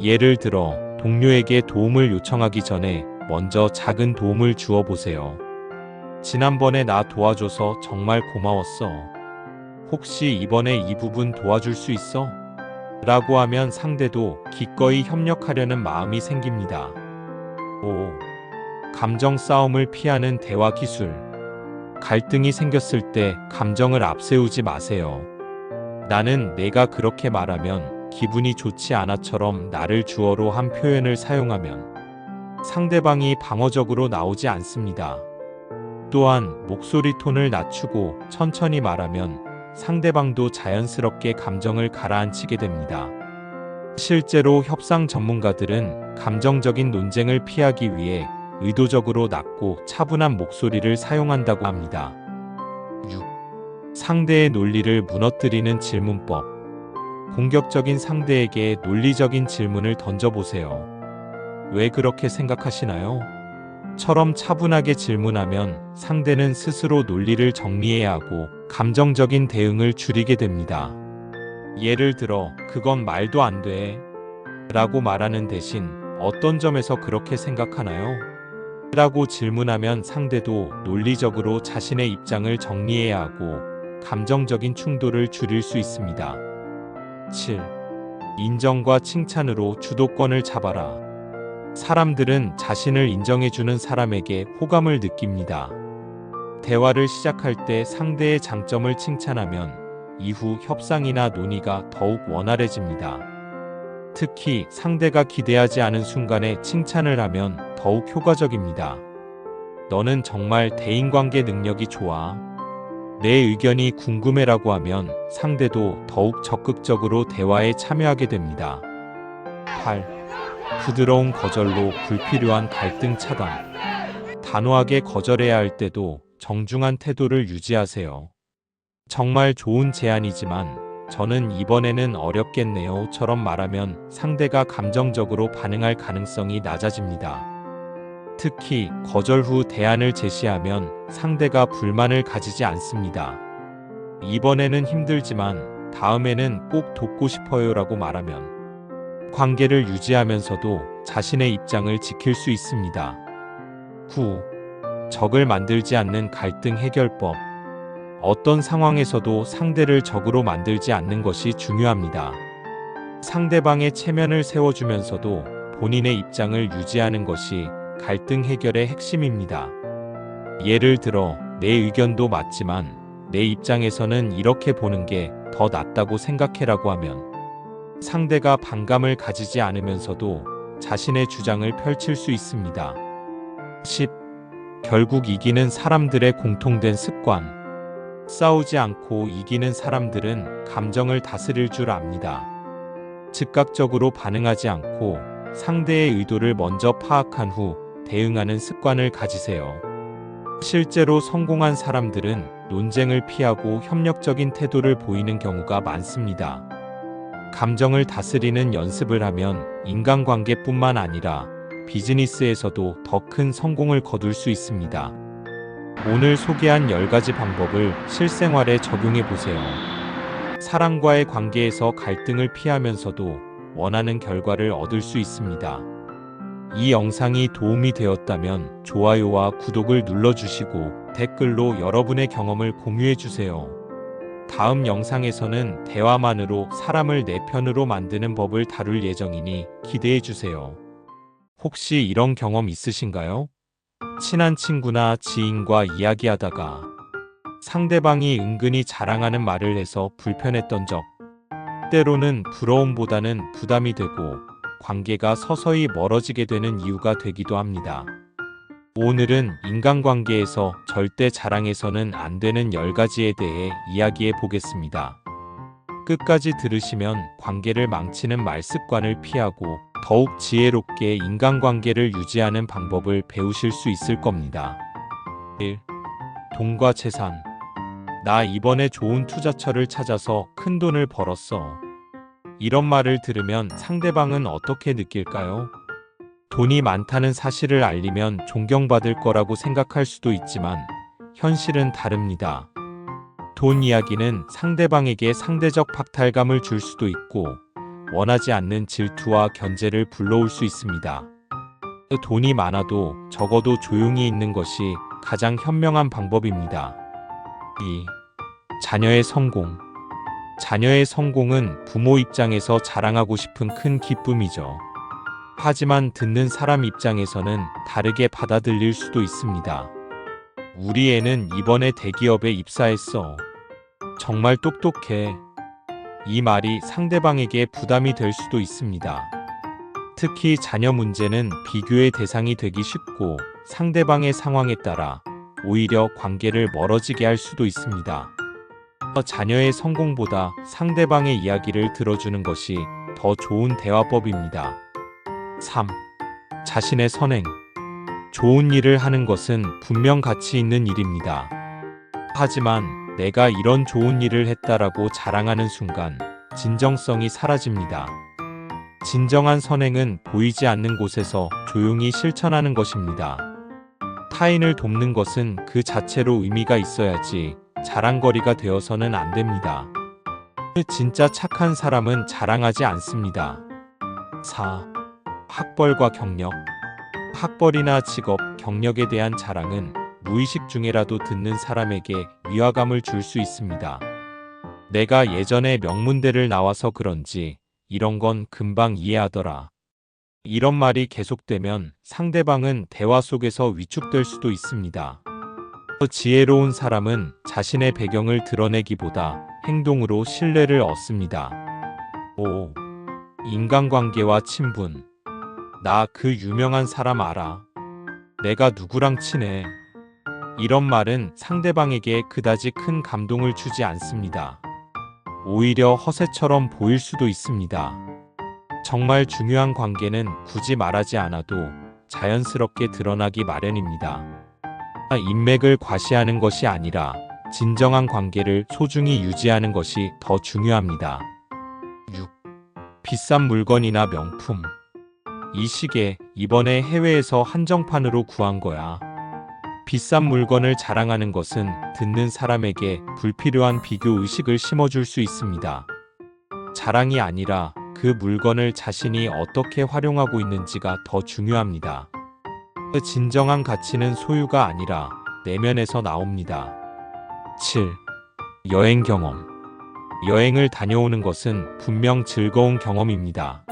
A: 예를 들어 동료에게 도움을 요청하기 전에 먼저 작은 도움을 주어 보세요. 지난번에 나 도와줘서 정말 고마웠어. 혹시 이번에 이 부분 도와줄 수 있어? 라고 하면 상대도 기꺼이 협력하려는 마음이 생깁니다. 5. 감정 싸움을 피하는 대화 기술. 갈등이 생겼을 때 감정을 앞세우지 마세요. 나는 내가 그렇게 말하면 기분이 좋지 않아처럼 나를 주어로 한 표현을 사용하면 상대방이 방어적으로 나오지 않습니다. 또한 목소리 톤을 낮추고 천천히 말하면 상대방도 자연스럽게 감정을 가라앉히게 됩니다. 실제로 협상 전문가들은 감정적인 논쟁을 피하기 위해 의도적으로 낮고 차분한 목소리를 사용한다고 합니다. 6. 상대의 논리를 무너뜨리는 질문법. 공격적인 상대에게 논리적인 질문을 던져보세요. 왜 그렇게 생각하시나요? 처럼 차분하게 질문하면 상대는 스스로 논리를 정리해야 하고 감정적인 대응을 줄이게 됩니다. 예를 들어 그건 말도 안 돼 라고 말하는 대신 어떤 점에서 그렇게 생각하나요? 라고 질문하면 상대도 논리적으로 자신의 입장을 정리해야 하고 감정적인 충돌을 줄일 수 있습니다. 7. 인정과 칭찬으로 주도권을 잡아라. 사람들은 자신을 인정해주는 사람에게 호감을 느낍니다. 대화를 시작할 때 상대의 장점을 칭찬하면 이후 협상이나 논의가 더욱 원활해집니다. 특히 상대가 기대하지 않은 순간에 칭찬을 하면 더욱 효과적입니다. 너는 정말 대인관계 능력이 좋아. 내 의견이 궁금해라고 하면 상대도 더욱 적극적으로 대화에 참여하게 됩니다. 8. 부드러운 거절로 불필요한 갈등 차단. 단호하게 거절해야 할 때도 정중한 태도를 유지하세요. 정말 좋은 제안이지만 저는 이번에는 어렵겠네요처럼 말하면 상대가 감정적으로 반응할 가능성이 낮아집니다. 특히 거절 후 대안을 제시하면 상대가 불만을 가지지 않습니다. 이번에는 힘들지만 다음에는 꼭 돕고 싶어요라고 말하면 관계를 유지하면서도 자신의 입장을 지킬 수 있습니다. 9. 적을 만들지 않는 갈등 해결법. 어떤 상황에서도 상대를 적으로 만들지 않는 것이 중요합니다. 상대방의 체면을 세워주면서도 본인의 입장을 유지하는 것이 갈등 해결의 핵심입니다. 예를 들어 내 의견도 맞지만 내 입장에서는 이렇게 보는 게 더 낫다고 생각해라고 하면 상대가 반감을 가지지 않으면서도 자신의 주장을 펼칠 수 있습니다. 10. 결국 이기는 사람들의 공통된 습관. 싸우지 않고 이기는 사람들은 감정을 다스릴 줄 압니다. 즉각적으로 반응하지 않고 상대의 의도를 먼저 파악한 후 대응하는 습관을 가지세요. 실제로 성공한 사람들은 논쟁을 피하고 협력적인 태도를 보이는 경우가 많습니다. 감정을 다스리는 연습을 하면 인간관계뿐만 아니라 비즈니스에서도 더 큰 성공을 거둘 수 있습니다. 오늘 소개한 10가지 방법을 실생활에 적용해 보세요. 사람과의 관계에서 갈등을 피하면서도 원하는 결과를 얻을 수 있습니다. 이 영상이 도움이 되었다면 좋아요와 구독을 눌러주시고 댓글로 여러분의 경험을 공유해주세요. 다음 영상에서는 대화만으로 사람을 내 편으로 만드는 법을 다룰 예정이니 기대해주세요. 혹시 이런 경험 있으신가요? 친한 친구나 지인과 이야기하다가 상대방이 은근히 자랑하는 말을 해서 불편했던 적, 때로는 부러움보다는 부담이 되고 관계가 서서히 멀어지게 되는 이유가 되기도 합니다. 오늘은 인간관계에서 절대 자랑해서는 안 되는 10가지에 대해 이야기해 보겠습니다. 끝까지 들으시면 관계를 망치는 말습관을 피하고 더욱 지혜롭게 인간관계를 유지하는 방법을 배우실 수 있을 겁니다. 1. 돈과 재산. 나 이번에 좋은 투자처를 찾아서 큰 돈을 벌었어. 이런 말을 들으면 상대방은 어떻게 느낄까요? 돈이 많다는 사실을 알리면 존경받을 거라고 생각할 수도 있지만 현실은 다릅니다. 돈 이야기는 상대방에게 상대적 박탈감을 줄 수도 있고 원하지 않는 질투와 견제를 불러올 수 있습니다. 돈이 많아도 적어도 조용히 있는 것이 가장 현명한 방법입니다. 2. 자녀의 성공. 자녀의 성공은 부모 입장에서 자랑하고 싶은 큰 기쁨이죠. 하지만 듣는 사람 입장에서는 다르게 받아들일 수도 있습니다. 우리 애는 이번에 대기업에 입사했어. 정말 똑똑해. 이 말이 상대방에게 부담이 될 수도 있습니다. 특히 자녀 문제는 비교의 대상이 되기 쉽고 상대방의 상황에 따라 오히려 관계를 멀어지게 할 수도 있습니다. 자녀의 성공보다 상대방의 이야기를 들어주는 것이 더 좋은 대화법입니다. 3. 자신의 선행. 좋은 일을 하는 것은 분명 가치 있는 일입니다. 하지만 내가 이런 좋은 일을 했다라고 자랑하는 순간 진정성이 사라집니다. 진정한 선행은 보이지 않는 곳에서 조용히 실천하는 것입니다. 타인을 돕는 것은 그 자체로 의미가 있어야지 자랑거리가 되어서는 안 됩니다. 진짜 착한 사람은 자랑하지 않습니다. 4. 학벌과 경력. 학벌이나 직업, 경력에 대한 자랑은 무의식 중에라도 듣는 사람에게 위화감을 줄 수 있습니다. 내가 예전에 명문대를 나와서 그런지 이런 건 금방 이해하더라. 이런 말이 계속되면 상대방은 대화 속에서 위축될 수도 있습니다. 지혜로운 사람은 자신의 배경을 드러내기보다 행동으로 신뢰를 얻습니다. 5. 인간관계와 친분. 나 그 유명한 사람 알아. 내가 누구랑 친해. 이런 말은 상대방에게 그다지 큰 감동을 주지 않습니다. 오히려 허세처럼 보일 수도 있습니다. 정말 중요한 관계는 굳이 말하지 않아도 자연스럽게 드러나기 마련입니다. 인맥을 과시하는 것이 아니라 진정한 관계를 소중히 유지하는 것이 더 중요합니다. 6. 비싼 물건이나 명품. 이 시계 이번에 해외에서 한정판으로 구한 거야. 비싼 물건을 자랑하는 것은 듣는 사람에게 불필요한 비교 의식을 심어줄 수 있습니다. 자랑이 아니라 그 물건을 자신이 어떻게 활용하고 있는지가 더 중요합니다. 진정한 가치는 소유가 아니라 내면에서 나옵니다. 7. 여행 경험. 여행을 다녀오는 것은 분명 즐거운 경험입니다.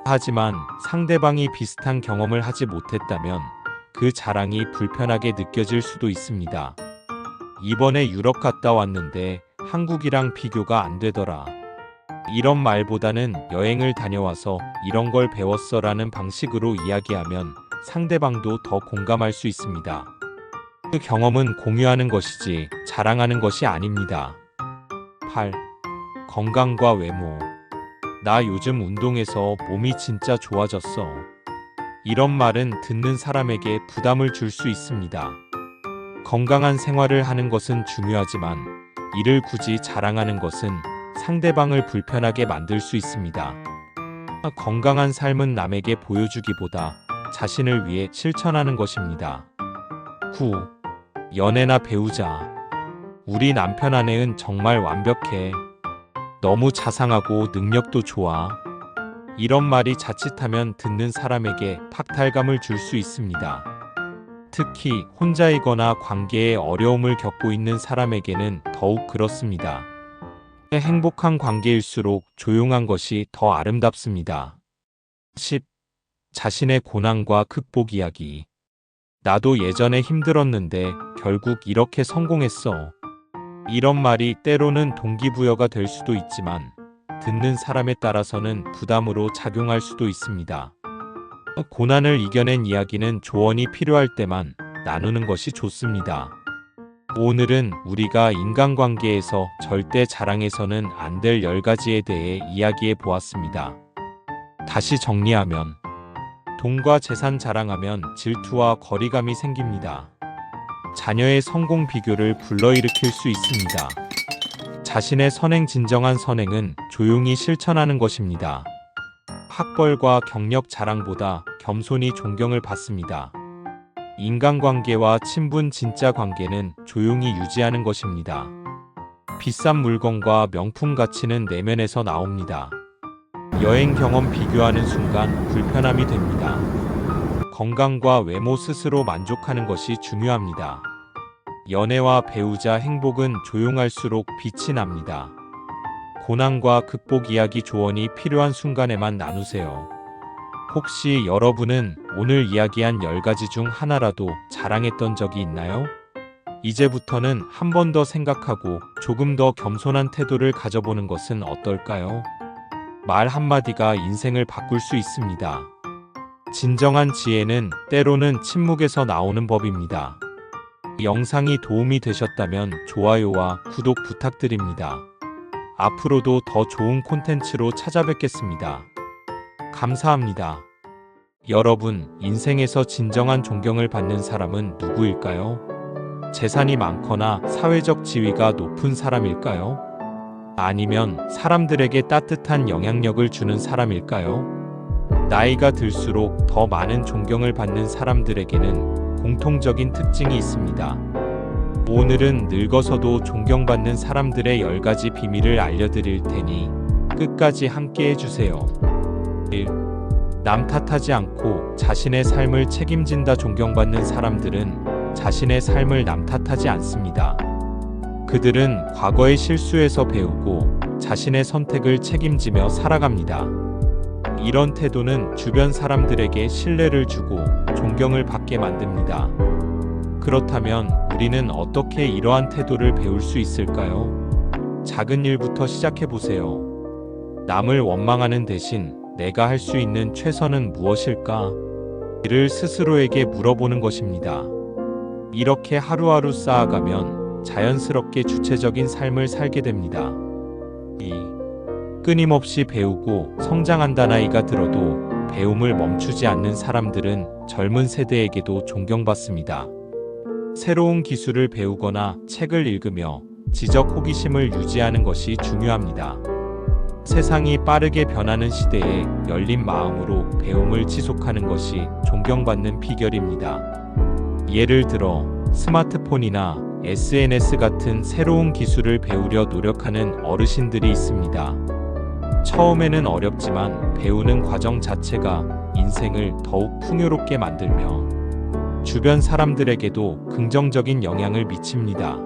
A: 하지만 상대방이 비슷한 경험을 하지 못했다면 그 자랑이 불편하게 느껴질 수도 있습니다. 이번에 유럽 갔다 왔는데 한국이랑 비교가 안 되더라. 이런 말보다는 여행을 다녀와서 이런 걸 배웠어라는 방식으로 이야기하면 상대방도 더 공감할 수 있습니다. 그 경험은 공유하는 것이지 자랑하는 것이 아닙니다. 8. 건강과 외모. 나 요즘 운동해서 몸이 진짜 좋아졌어. 이런 말은 듣는 사람에게 부담을 줄 수 있습니다. 건강한 생활을 하는 것은 중요하지만 이를 굳이 자랑하는 것은 상대방을 불편하게 만들 수 있습니다. 건강한 삶은 남에게 보여주기보다 자신을 위해 실천하는 것입니다. 9. 연애나 배우자. 우리 남편 아내는 정말 완벽해. 너무 자상하고 능력도 좋아. 이런 말이 자칫하면 듣는 사람에게 박탈감을 줄 수 있습니다. 특히 혼자이거나 관계에 어려움을 겪고 있는 사람에게는 더욱 그렇습니다. 행복한 관계일수록 조용한 것이 더 아름답습니다. 10. 자신의 고난과 극복 이야기. 나도 예전에 힘들었는데 결국 이렇게 성공했어. 이런 말이 때로는 동기부여가 될 수도 있지만 듣는 사람에 따라서는 부담으로 작용할 수도 있습니다. 고난을 이겨낸 이야기는 조언이 필요할 때만 나누는 것이 좋습니다. 오늘은 우리가 인간관계에서 절대 자랑해서는 안 될 10가지에 대해 이야기해 보았습니다. 다시 정리하면, 돈과 재산 자랑하면 질투와 거리감이 생깁니다. 자녀의 성공 비교를 불러일으킬 수 있습니다. 자신의 선행, 진정한 선행은 조용히 실천하는 것입니다. 학벌과 경력 자랑보다 겸손히 존경을 받습니다. 인간관계와 친분 진짜 관계는 조용히 유지하는 것입니다. 비싼 물건과 명품 가치는 내면에서 나옵니다. 여행 경험 비교하는 순간 불편함이 됩니다. 건강과 외모 스스로 만족하는 것이 중요합니다. 연애와 배우자 행복은 조용할수록 빛이 납니다. 고난과 극복 이야기 조언이 필요한 순간에만 나누세요. 혹시 여러분은 오늘 이야기한 10가지 중 하나라도 자랑했던 적이 있나요? 이제부터는 한 번 더 생각하고 조금 더 겸손한 태도를 가져보는 것은 어떨까요? 말 한마디가 인생을 바꿀 수 있습니다. 진정한 지혜는 때로는 침묵에서 나오는 법입니다. 영상이 도움이 되셨다면 좋아요와 구독 부탁드립니다. 앞으로도 더 좋은 콘텐츠로 찾아뵙겠습니다. 감사합니다. 여러분, 인생에서 진정한 존경을 받는 사람은 누구일까요? 재산이 많거나 사회적 지위가 높은 사람일까요? 아니면 사람들에게 따뜻한 영향력을 주는 사람일까요? 나이가 들수록 더 많은 존경을 받는 사람들에게는 공통적인 특징이 있습니다. 오늘은 늙어서도 존경받는 사람들의 10가지 비밀을 알려드릴 테니 끝까지 함께 해주세요. 1. 남 탓하지 않고 자신의 삶을 책임진다. 존경받는 사람들은 자신의 삶을 남 탓하지 않습니다. 그들은 과거의 실수에서 배우고 자신의 선택을 책임지며 살아갑니다. 이런 태도는 주변 사람들에게 신뢰를 주고 존경을 받게 만듭니다. 그렇다면 우리는 어떻게 이러한 태도를 배울 수 있을까요? 작은 일부터 시작해 보세요. 남을 원망하는 대신 내가 할 수 있는 최선은 무엇일까? 이를 스스로에게 물어보는 것입니다. 이렇게 하루하루 쌓아가면 자연스럽게 주체적인 삶을 살게 됩니다. 2. 끊임없이 배우고 성장한다. 나이가 들어도 배움을 멈추지 않는 사람들은 젊은 세대에게도 존경받습니다. 새로운 기술을 배우거나 책을 읽으며 지적 호기심을 유지하는 것이 중요합니다. 세상이 빠르게 변하는 시대에 열린 마음으로 배움을 지속하는 것이 존경받는 비결입니다. 예를 들어 스마트폰이나 SNS 같은 새로운 기술을 배우려 노력하는 어르신들이 있습니다. 처음에는 어렵지만 배우는 과정 자체가 인생을 더욱 풍요롭게 만들며 주변 사람들에게도 긍정적인 영향을 미칩니다.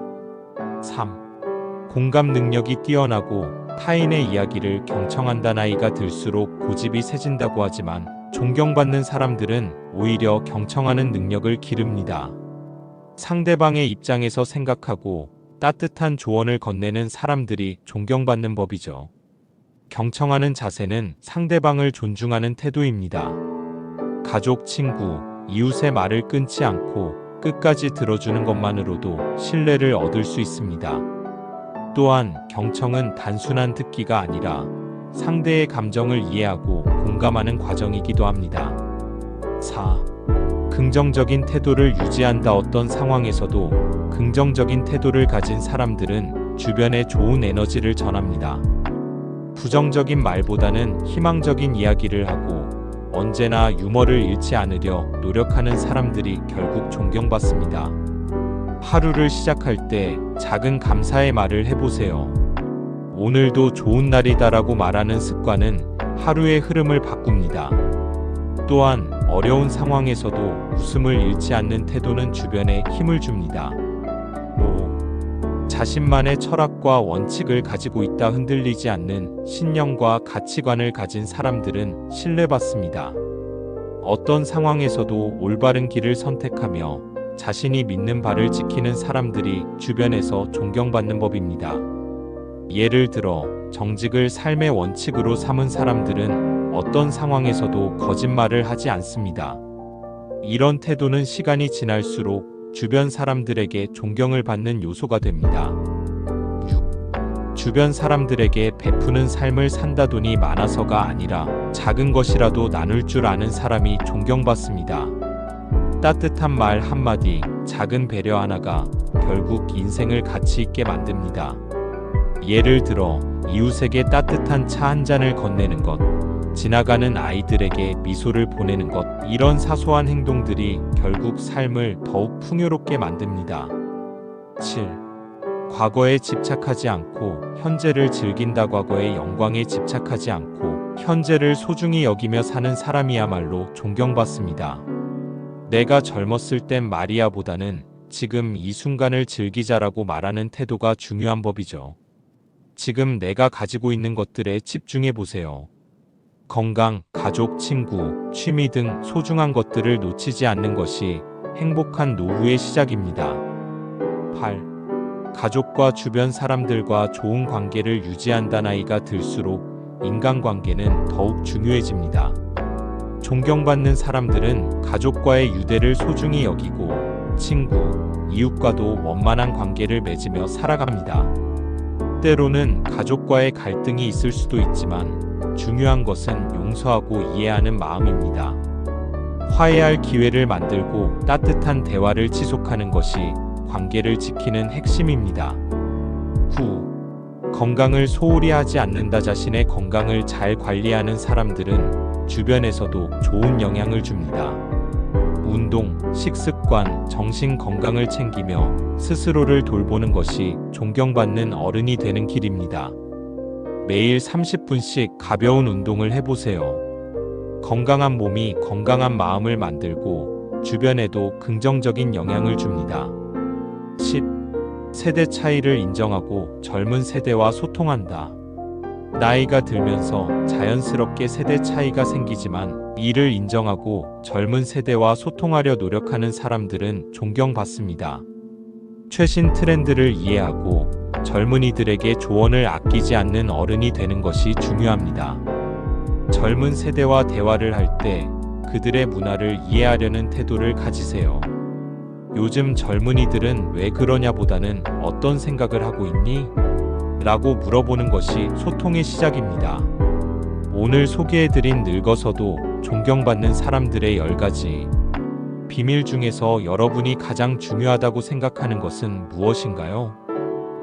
A: 3. 공감 능력이 뛰어나고 타인의 이야기를 경청한다. 나이가 들수록 고집이 세진다고 하지만 존경받는 사람들은 오히려 경청하는 능력을 기릅니다. 상대방의 입장에서 생각하고 따뜻한 조언을 건네는 사람들이 존경받는 법이죠. 경청하는 자세는 상대방을 존중하는 태도입니다. 가족, 친구, 이웃의 말을 끊지 않고 끝까지 들어주는 것만으로도 신뢰를 얻을 수 있습니다. 또한 경청은 단순한 듣기가 아니라 상대의 감정을 이해하고 공감하는 과정이기도 합니다. 4. 긍정적인 태도를 유지한다. 어떤 상황에서도 긍정적인 태도를 가진 사람들은 주변에 좋은 에너지를 전합니다. 부정적인 말보다는 희망적인 이야기를 하고 언제나 유머를 잃지 않으려 노력하는 사람들이 결국 존경받습니다. 하루를 시작할 때 작은 감사의 말을 해보세요. 오늘도 좋은 날이다라고 말하는 습관은 하루의 흐름을 바꿉니다. 또한 어려운 상황에서도 웃음을 잃지 않는 태도는 주변에 힘을 줍니다. 5. 자신만의 철학과 원칙을 가지고 있다. 흔들리지 않는 신념과 가치관을 가진 사람들은 신뢰받습니다. 어떤 상황에서도 올바른 길을 선택하며 자신이 믿는 바를 지키는 사람들이 주변에서 존경받는 법입니다. 예를 들어 정직을 삶의 원칙으로 삼은 사람들은 어떤 상황에서도 거짓말을 하지 않습니다. 이런 태도는 시간이 지날수록 주변 사람들에게 존경을 받는 요소가 됩니다. 6. 주변 사람들에게 베푸는 삶을 산다. 돈이 많아서가 아니라 작은 것이라도 나눌 줄 아는 사람이 존경받습니다. 따뜻한 말 한마디, 작은 배려 하나가 결국 인생을 가치 있게 만듭니다. 예를 들어 이웃에게 따뜻한 차 한 잔을 건네는 것, 지나가는 아이들에게 미소를 보내는 것, 이런 사소한 행동들이 결국 삶을 더욱 풍요롭게 만듭니다. 7. 과거에 집착하지 않고 현재를 즐긴다. 과거의 영광에 집착하지 않고 현재를 소중히 여기며 사는 사람이야말로 존경받습니다. 내가 젊었을 땐 말이야보다는 지금 이 순간을 즐기자라고 말하는 태도가 중요한 법이죠. 지금 내가 가지고 있는 것들에 집중해 보세요. 건강, 가족, 친구, 취미 등 소중한 것들을 놓치지 않는 것이 행복한 노후의 시작입니다. 8. 가족과 주변 사람들과 좋은 관계를 유지한다. 나이가 들수록 인간관계는 더욱 중요해집니다. 존경받는 사람들은 가족과의 유대를 소중히 여기고 친구, 이웃과도 원만한 관계를 맺으며 살아갑니다. 때로는 가족과의 갈등이 있을 수도 있지만 중요한 것은 용서하고 이해하는 마음입니다. 화해할 기회를 만들고 따뜻한 대화를 지속하는 것이 관계를 지키는 핵심입니다. 9. 건강을 소홀히 하지 않는다. 자신의 건강을 잘 관리하는 사람들은 주변에서도 좋은 영향을 줍니다. 운동, 식습관, 정신 건강을 챙기며 스스로를 돌보는 것이 존경받는 어른이 되는 길입니다. 매일 30분씩 가벼운 운동을 해보세요. 건강한 몸이 건강한 마음을 만들고 주변에도 긍정적인 영향을 줍니다. 10. 세대 차이를 인정하고 젊은 세대와 소통한다. 나이가 들면서 자연스럽게 세대 차이가 생기지만 이를 인정하고 젊은 세대와 소통하려 노력하는 사람들은 존경받습니다. 최신 트렌드를 이해하고 젊은이들에게 조언을 아끼지 않는 어른이 되는 것이 중요합니다. 젊은 세대와 대화를 할 때 그들의 문화를 이해하려는 태도를 가지세요. 요즘 젊은이들은 왜 그러냐 보다는 어떤 생각을 하고 있니? 라고 물어보는 것이 소통의 시작입니다. 오늘 소개해드린 늙어서도 존경받는 사람들의 10가지 비밀 중에서 여러분이 가장 중요하다고 생각하는 것은 무엇인가요?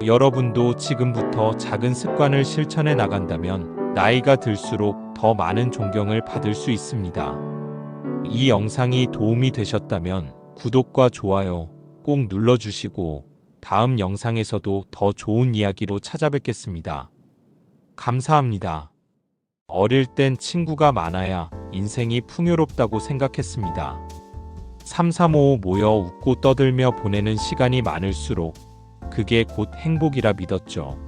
A: 여러분도 지금부터 작은 습관을 실천해 나간다면 나이가 들수록 더 많은 존경을 받을 수 있습니다. 이 영상이 도움이 되셨다면 구독과 좋아요 꼭 눌러주시고 다음 영상에서도 더 좋은 이야기로 찾아뵙겠습니다. 감사합니다. 어릴 땐 친구가 많아야 인생이 풍요롭다고 생각했습니다. 335 모여 웃고 떠들며 보내는 시간이 많을수록 그게 곧 행복이라 믿었죠.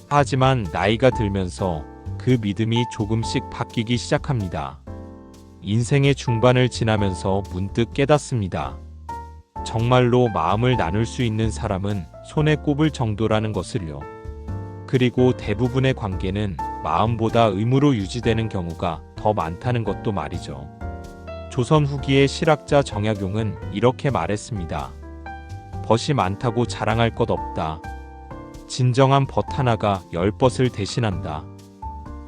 A: 하지만 나이가 들면서 그 믿음이 조금씩 바뀌기 시작합니다. 인생의 중반을 지나면서 문득 깨닫습니다. 정말로 마음을 나눌 수 있는 사람은 손에 꼽을 정도라는 것을요. 그리고 대부분의 관계는 마음보다 의무로 유지되는 경우가 더 많다는 것도 말이죠. 조선 후기의 실학자 정약용은 이렇게 말했습니다. 벗이 많다고 자랑할 것 없다. 진정한 벗 하나가 10벗을 대신한다.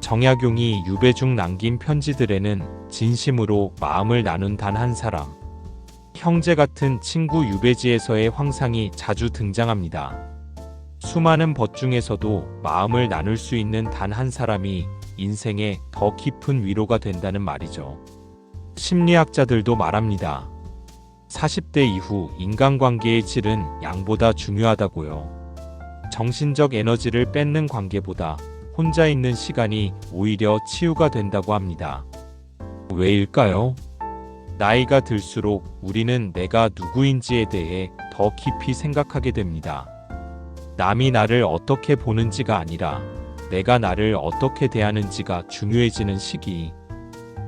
A: 정약용이 유배중 남긴 편지들에는 진심으로 마음을 나눈 단 한 사람, 형제 같은 친구 유배지에서의 황상이 자주 등장합니다. 수많은 벗 중에서도 마음을 나눌 수 있는 단 한 사람이 인생에 더 깊은 위로가 된다는 말이죠. 심리학자들도 말합니다. 40대 이후 인간관계의 질은 양보다 중요하다고요. 정신적 에너지를 뺏는 관계보다 혼자 있는 시간이 오히려 치유가 된다고 합니다. 왜일까요? 나이가 들수록 우리는 내가 누구인지에 대해 더 깊이 생각하게 됩니다. 남이 나를 어떻게 보는지가 아니라 내가 나를 어떻게 대하는지가 중요해지는 시기.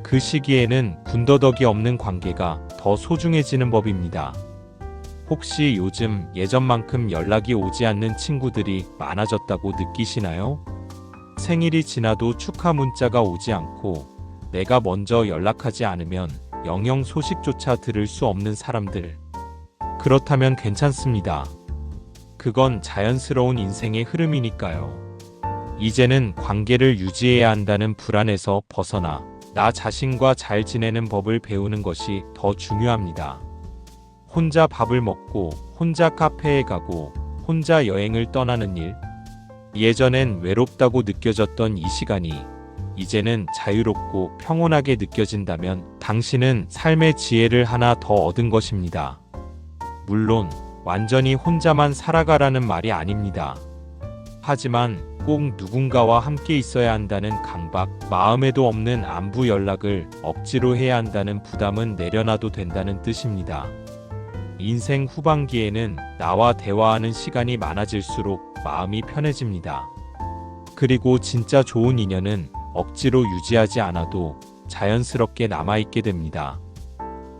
A: 그 시기에는 군더더기 없는 관계가 더 소중해지는 법입니다. 혹시 요즘 예전만큼 연락이 오지 않는 친구들이 많아졌다고 느끼시나요? 생일이 지나도 축하 문자가 오지 않고 내가 먼저 연락하지 않으면 영영 소식조차 들을 수 없는 사람들. 그렇다면 괜찮습니다. 그건 자연스러운 인생의 흐름이니까요. 이제는 관계를 유지해야 한다는 불안에서 벗어나 나 자신과 잘 지내는 법을 배우는 것이 더 중요합니다. 혼자 밥을 먹고, 혼자 카페에 가고, 혼자 여행을 떠나는 일. 예전엔 외롭다고 느껴졌던 이 시간이 이제는 자유롭고 평온하게 느껴진다면 당신은 삶의 지혜를 하나 더 얻은 것입니다. 물론 완전히 혼자만 살아가라는 말이 아닙니다. 하지만 꼭 누군가와 함께 있어야 한다는 강박, 마음에도 없는 안부 연락을 억지로 해야 한다는 부담은 내려놔도 된다는 뜻입니다. 인생 후반기에는 나와 대화하는 시간이 많아질수록 마음이 편해집니다. 그리고 진짜 좋은 인연은 억지로 유지하지 않아도 자연스럽게 남아있게 됩니다.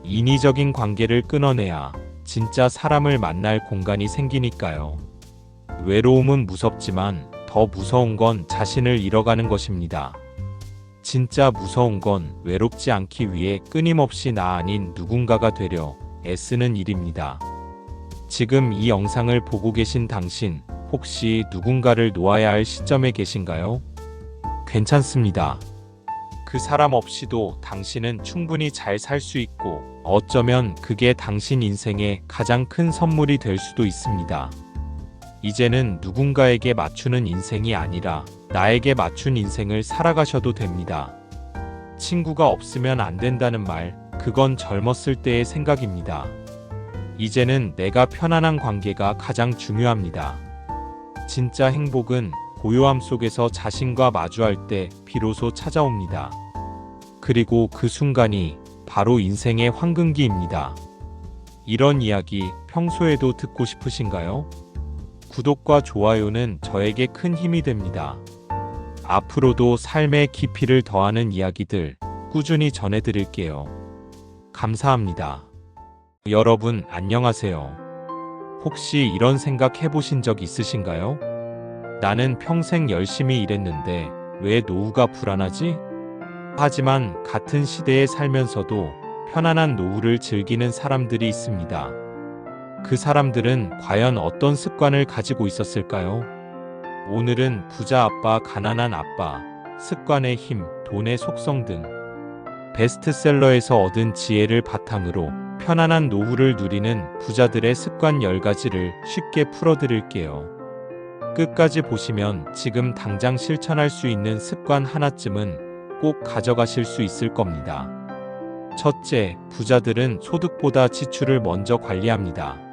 A: 인위적인 관계를 끊어내야 진짜 사람을 만날 공간이 생기니까요. 외로움은 무섭지만 더 무서운 건 자신을 잃어가는 것입니다. 진짜 무서운 건 외롭지 않기 위해 끊임없이 나 아닌 누군가가 되려 애쓰는 일입니다. 지금 이 영상을 보고 계신 당신, 혹시 누군가를 놓아야 할 시점에 계신가요? 괜찮습니다. 그 사람 없이도 당신은 충분히 잘 살 수 있고, 어쩌면 그게 당신 인생의 가장 큰 선물이 될 수도 있습니다. 이제는 누군가에게 맞추는 인생이 아니라 나에게 맞춘 인생을 살아가셔도 됩니다. 친구가 없으면 안 된다는 말, 그건 젊었을 때의 생각입니다. 이제는 내가 편안한 관계가 가장 중요합니다. 진짜 행복은 고요함 속에서 자신과 마주할 때 비로소 찾아옵니다. 그리고 그 순간이 바로 인생의 황금기입니다. 이런 이야기 평소에도 듣고 싶으신가요? 구독과 좋아요는 저에게 큰 힘이 됩니다. 앞으로도 삶의 깊이를 더하는 이야기들 꾸준히 전해드릴게요. 감사합니다. 여러분 안녕하세요. 혹시 이런 생각 해보신 적 있으신가요? 나는 평생 열심히 일했는데 왜 노후가 불안하지? 하지만 같은 시대에 살면서도 편안한 노후를 즐기는 사람들이 있습니다. 그 사람들은 과연 어떤 습관을 가지고 있었을까요? 오늘은 부자 아빠, 가난한 아빠, 습관의 힘, 돈의 속성 등 베스트셀러에서 얻은 지혜를 바탕으로 편안한 노후를 누리는 부자들의 습관 10가지를 쉽게 풀어드릴게요. 끝까지 보시면 지금 당장 실천할 수 있는 습관 하나쯤은 꼭 가져가실 수 있을 겁니다. 첫째, 부자들은 소득보다 지출을 먼저 관리합니다.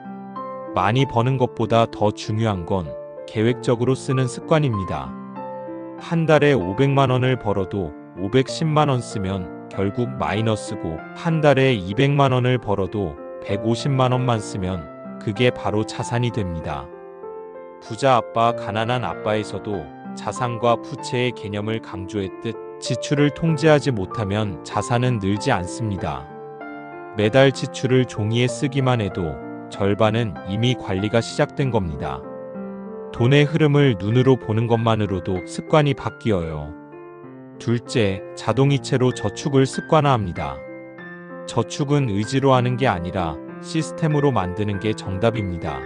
A: 많이 버는 것보다 더 중요한 건 계획적으로 쓰는 습관입니다. 한 달에 500만 원을 벌어도 510만 원 쓰면 결국 마이너스고, 한 달에 200만 원을 벌어도 150만 원만 쓰면 그게 바로 자산이 됩니다. 부자 아빠, 가난한 아빠에서도 자산과 부채의 개념을 강조했듯 지출을 통제하지 못하면 자산은 늘지 않습니다. 매달 지출을 종이에 쓰기만 해도 절반은 이미 관리가 시작된 겁니다. 돈의 흐름을 눈으로 보는 것만으로도 습관이 바뀌어요. 둘째, 자동이체로 저축을 습관화합니다. 저축은 의지로 하는 게 아니라 시스템으로 만드는 게 정답입니다.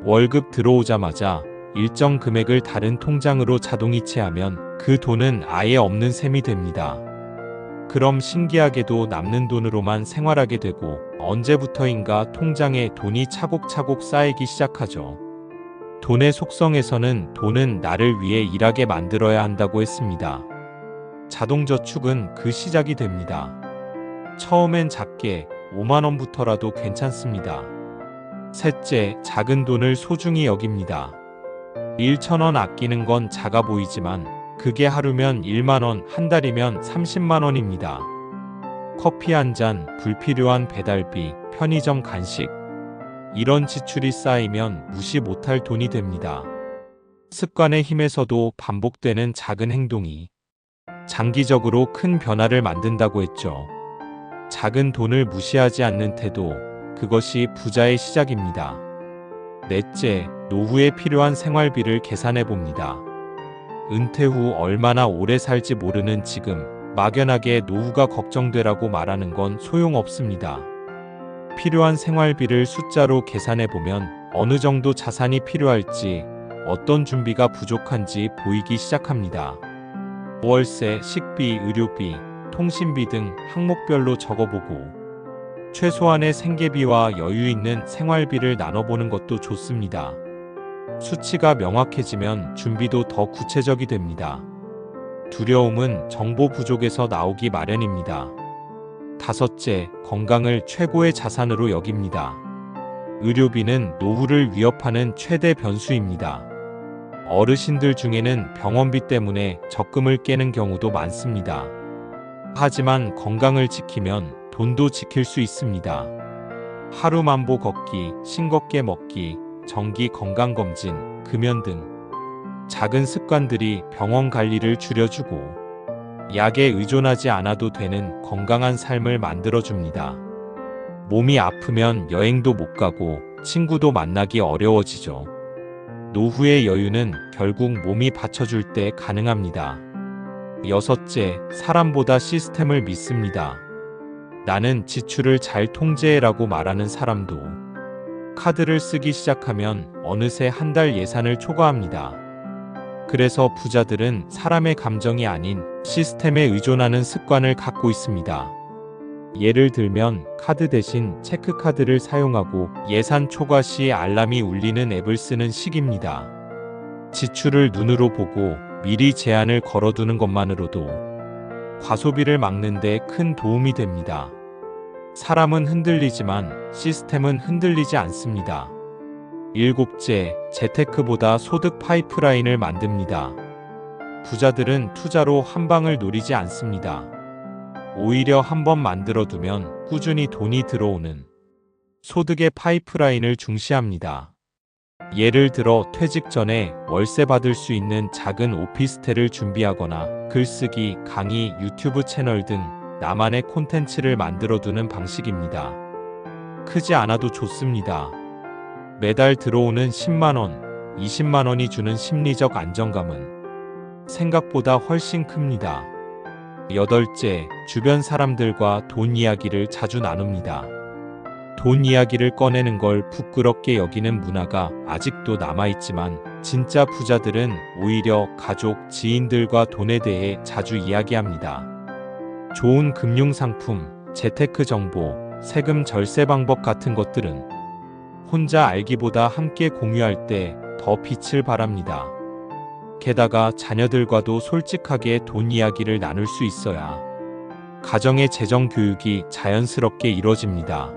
A: 월급 들어오자마자 일정 금액을 다른 통장으로 자동이체하면 그 돈은 아예 없는 셈이 됩니다. 그럼 신기하게도 남는 돈으로만 생활하게 되고 언제부터인가 통장에 돈이 차곡차곡 쌓이기 시작하죠. 돈의 속성에서는 돈은 나를 위해 일하게 만들어야 한다고 했습니다. 자동저축은 그 시작이 됩니다. 처음엔 작게 5만 원부터라도 괜찮습니다. 셋째, 작은 돈을 소중히 여깁니다. 1,000원 아끼는 건 작아 보이지만 그게 하루면 1만 원, 한 달이면 30만 원입니다. 커피 한 잔, 불필요한 배달비, 편의점 간식. 이런 지출이 쌓이면 무시 못할 돈이 됩니다. 습관의 힘에서도 반복되는 작은 행동이 장기적으로 큰 변화를 만든다고 했죠. 작은 돈을 무시하지 않는 태도, 그것이 부자의 시작입니다. 넷째, 노후에 필요한 생활비를 계산해 봅니다. 은퇴 후 얼마나 오래 살지 모르는 지금 막연하게 노후가 걱정되라고 말하는 건 소용없습니다. 필요한 생활비를 숫자로 계산해 보면 어느 정도 자산이 필요할지, 어떤 준비가 부족한지 보이기 시작합니다. 월세, 식비, 의료비, 통신비 등 항목별로 적어보고 최소한의 생계비와 여유 있는 생활비를 나눠보는 것도 좋습니다. 수치가 명확해지면 준비도 더 구체적이 됩니다. 두려움은 정보 부족에서 나오기 마련입니다. 다섯째, 건강을 최고의 자산으로 여깁니다. 의료비는 노후를 위협하는 최대 변수입니다. 어르신들 중에는 병원비 때문에 적금을 깨는 경우도 많습니다. 하지만 건강을 지키면 돈도 지킬 수 있습니다. 하루 만보 걷기, 싱겁게 먹기, 정기 건강검진, 금연 등 작은 습관들이 병원 관리를 줄여주고 약에 의존하지 않아도 되는 건강한 삶을 만들어줍니다. 몸이 아프면 여행도 못 가고 친구도 만나기 어려워지죠. 노후의 여유는 결국 몸이 받쳐줄 때 가능합니다. 여섯째, 사람보다 시스템을 믿습니다. 나는 지출을 잘 통제해라고 말하는 사람도 카드를 쓰기 시작하면 어느새 한 달 예산을 초과합니다. 그래서 부자들은 사람의 감정이 아닌 시스템에 의존하는 습관을 갖고 있습니다. 예를 들면 카드 대신 체크카드를 사용하고 예산 초과 시 알람이 울리는 앱을 쓰는 식입니다. 지출을 눈으로 보고 미리 제한을 걸어두는 것만으로도 과소비를 막는 데 큰 도움이 됩니다. 사람은 흔들리지만 시스템은 흔들리지 않습니다. 일곱째, 재테크보다 소득 파이프라인을 만듭니다. 부자들은 투자로 한 방을 노리지 않습니다. 오히려 한번 만들어두면 꾸준히 돈이 들어오는 소득의 파이프라인을 중시합니다. 예를 들어 퇴직 전에 월세 받을 수 있는 작은 오피스텔을 준비하거나 글쓰기, 강의, 유튜브 채널 등 나만의 콘텐츠를 만들어두는 방식입니다. 크지 않아도 좋습니다. 매달 들어오는 10만원, 20만원이 주는 심리적 안정감은 생각보다 훨씬 큽니다. 여덟째, 주변 사람들과 돈 이야기를 자주 나눕니다. 돈 이야기를 꺼내는 걸 부끄럽게 여기는 문화가 아직도 남아있지만 진짜 부자들은 오히려 가족, 지인들과 돈에 대해 자주 이야기합니다. 좋은 금융상품, 재테크 정보, 세금 절세 방법 같은 것들은 혼자 알기보다 함께 공유할 때 더 빛을 발합니다. 게다가 자녀들과도 솔직하게 돈 이야기를 나눌 수 있어야 가정의 재정 교육이 자연스럽게 이뤄집니다.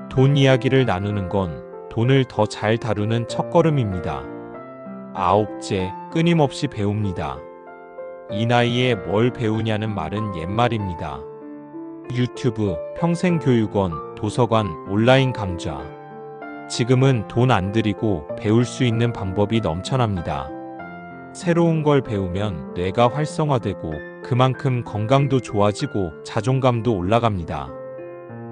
A: 돈 이야기를 나누는 건 돈을 더 잘 다루는 첫걸음입니다. 아홉째, 끊임없이 배웁니다. 이 나이에 뭘 배우냐는 말은 옛말입니다. 유튜브, 평생교육원, 도서관, 온라인 강좌. 지금은 돈 안 들이고 배울 수 있는 방법이 넘쳐납니다. 새로운 걸 배우면 뇌가 활성화되고 그만큼 건강도 좋아지고 자존감도 올라갑니다.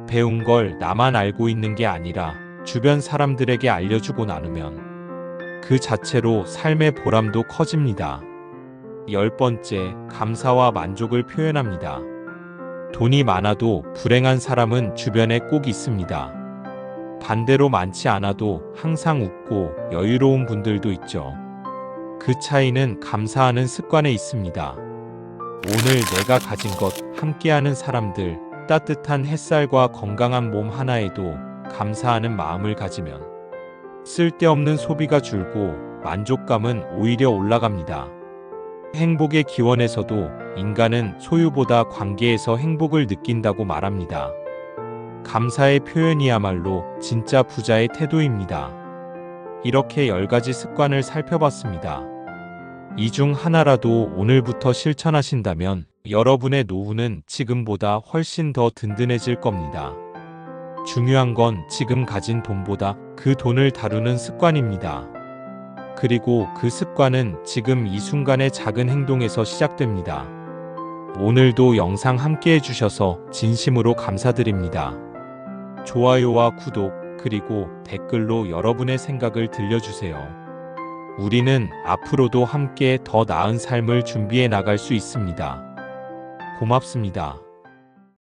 A: 배운 걸 나만 알고 있는 게 아니라 주변 사람들에게 알려주고 나누면 그 자체로 삶의 보람도 커집니다. 10번째, 감사와 만족을 표현합니다. 돈이 많아도 불행한 사람은 주변에 꼭 있습니다. 반대로 많지 않아도 항상 웃고 여유로운 분들도 있죠. 그 차이는 감사하는 습관에 있습니다. 오늘 내가 가진 것, 함께하는 사람들, 따뜻한 햇살과 건강한 몸 하나에도 감사하는 마음을 가지면 쓸데없는 소비가 줄고 만족감은 오히려 올라갑니다. 행복의 기원에서도 인간은 소유보다 관계에서 행복을 느낀다고 말합니다. 감사의 표현이야말로 진짜 부자의 태도입니다. 이렇게 10가지 습관을 살펴봤습니다. 이 중 하나라도 오늘부터 실천하신다면 여러분의 노후는 지금보다 훨씬 더 든든해질 겁니다. 중요한 건 지금 가진 돈보다 그 돈을 다루는 습관입니다. 그리고 그 습관은 지금 이 순간의 작은 행동에서 시작됩니다. 오늘도 영상 함께 해주셔서 진심으로 감사드립니다. 좋아요와 구독, 그리고 댓글로 여러분의 생각을 들려주세요. 우리는 앞으로도 함께 더 나은 삶을 준비해 나갈 수 있습니다. 고맙습니다.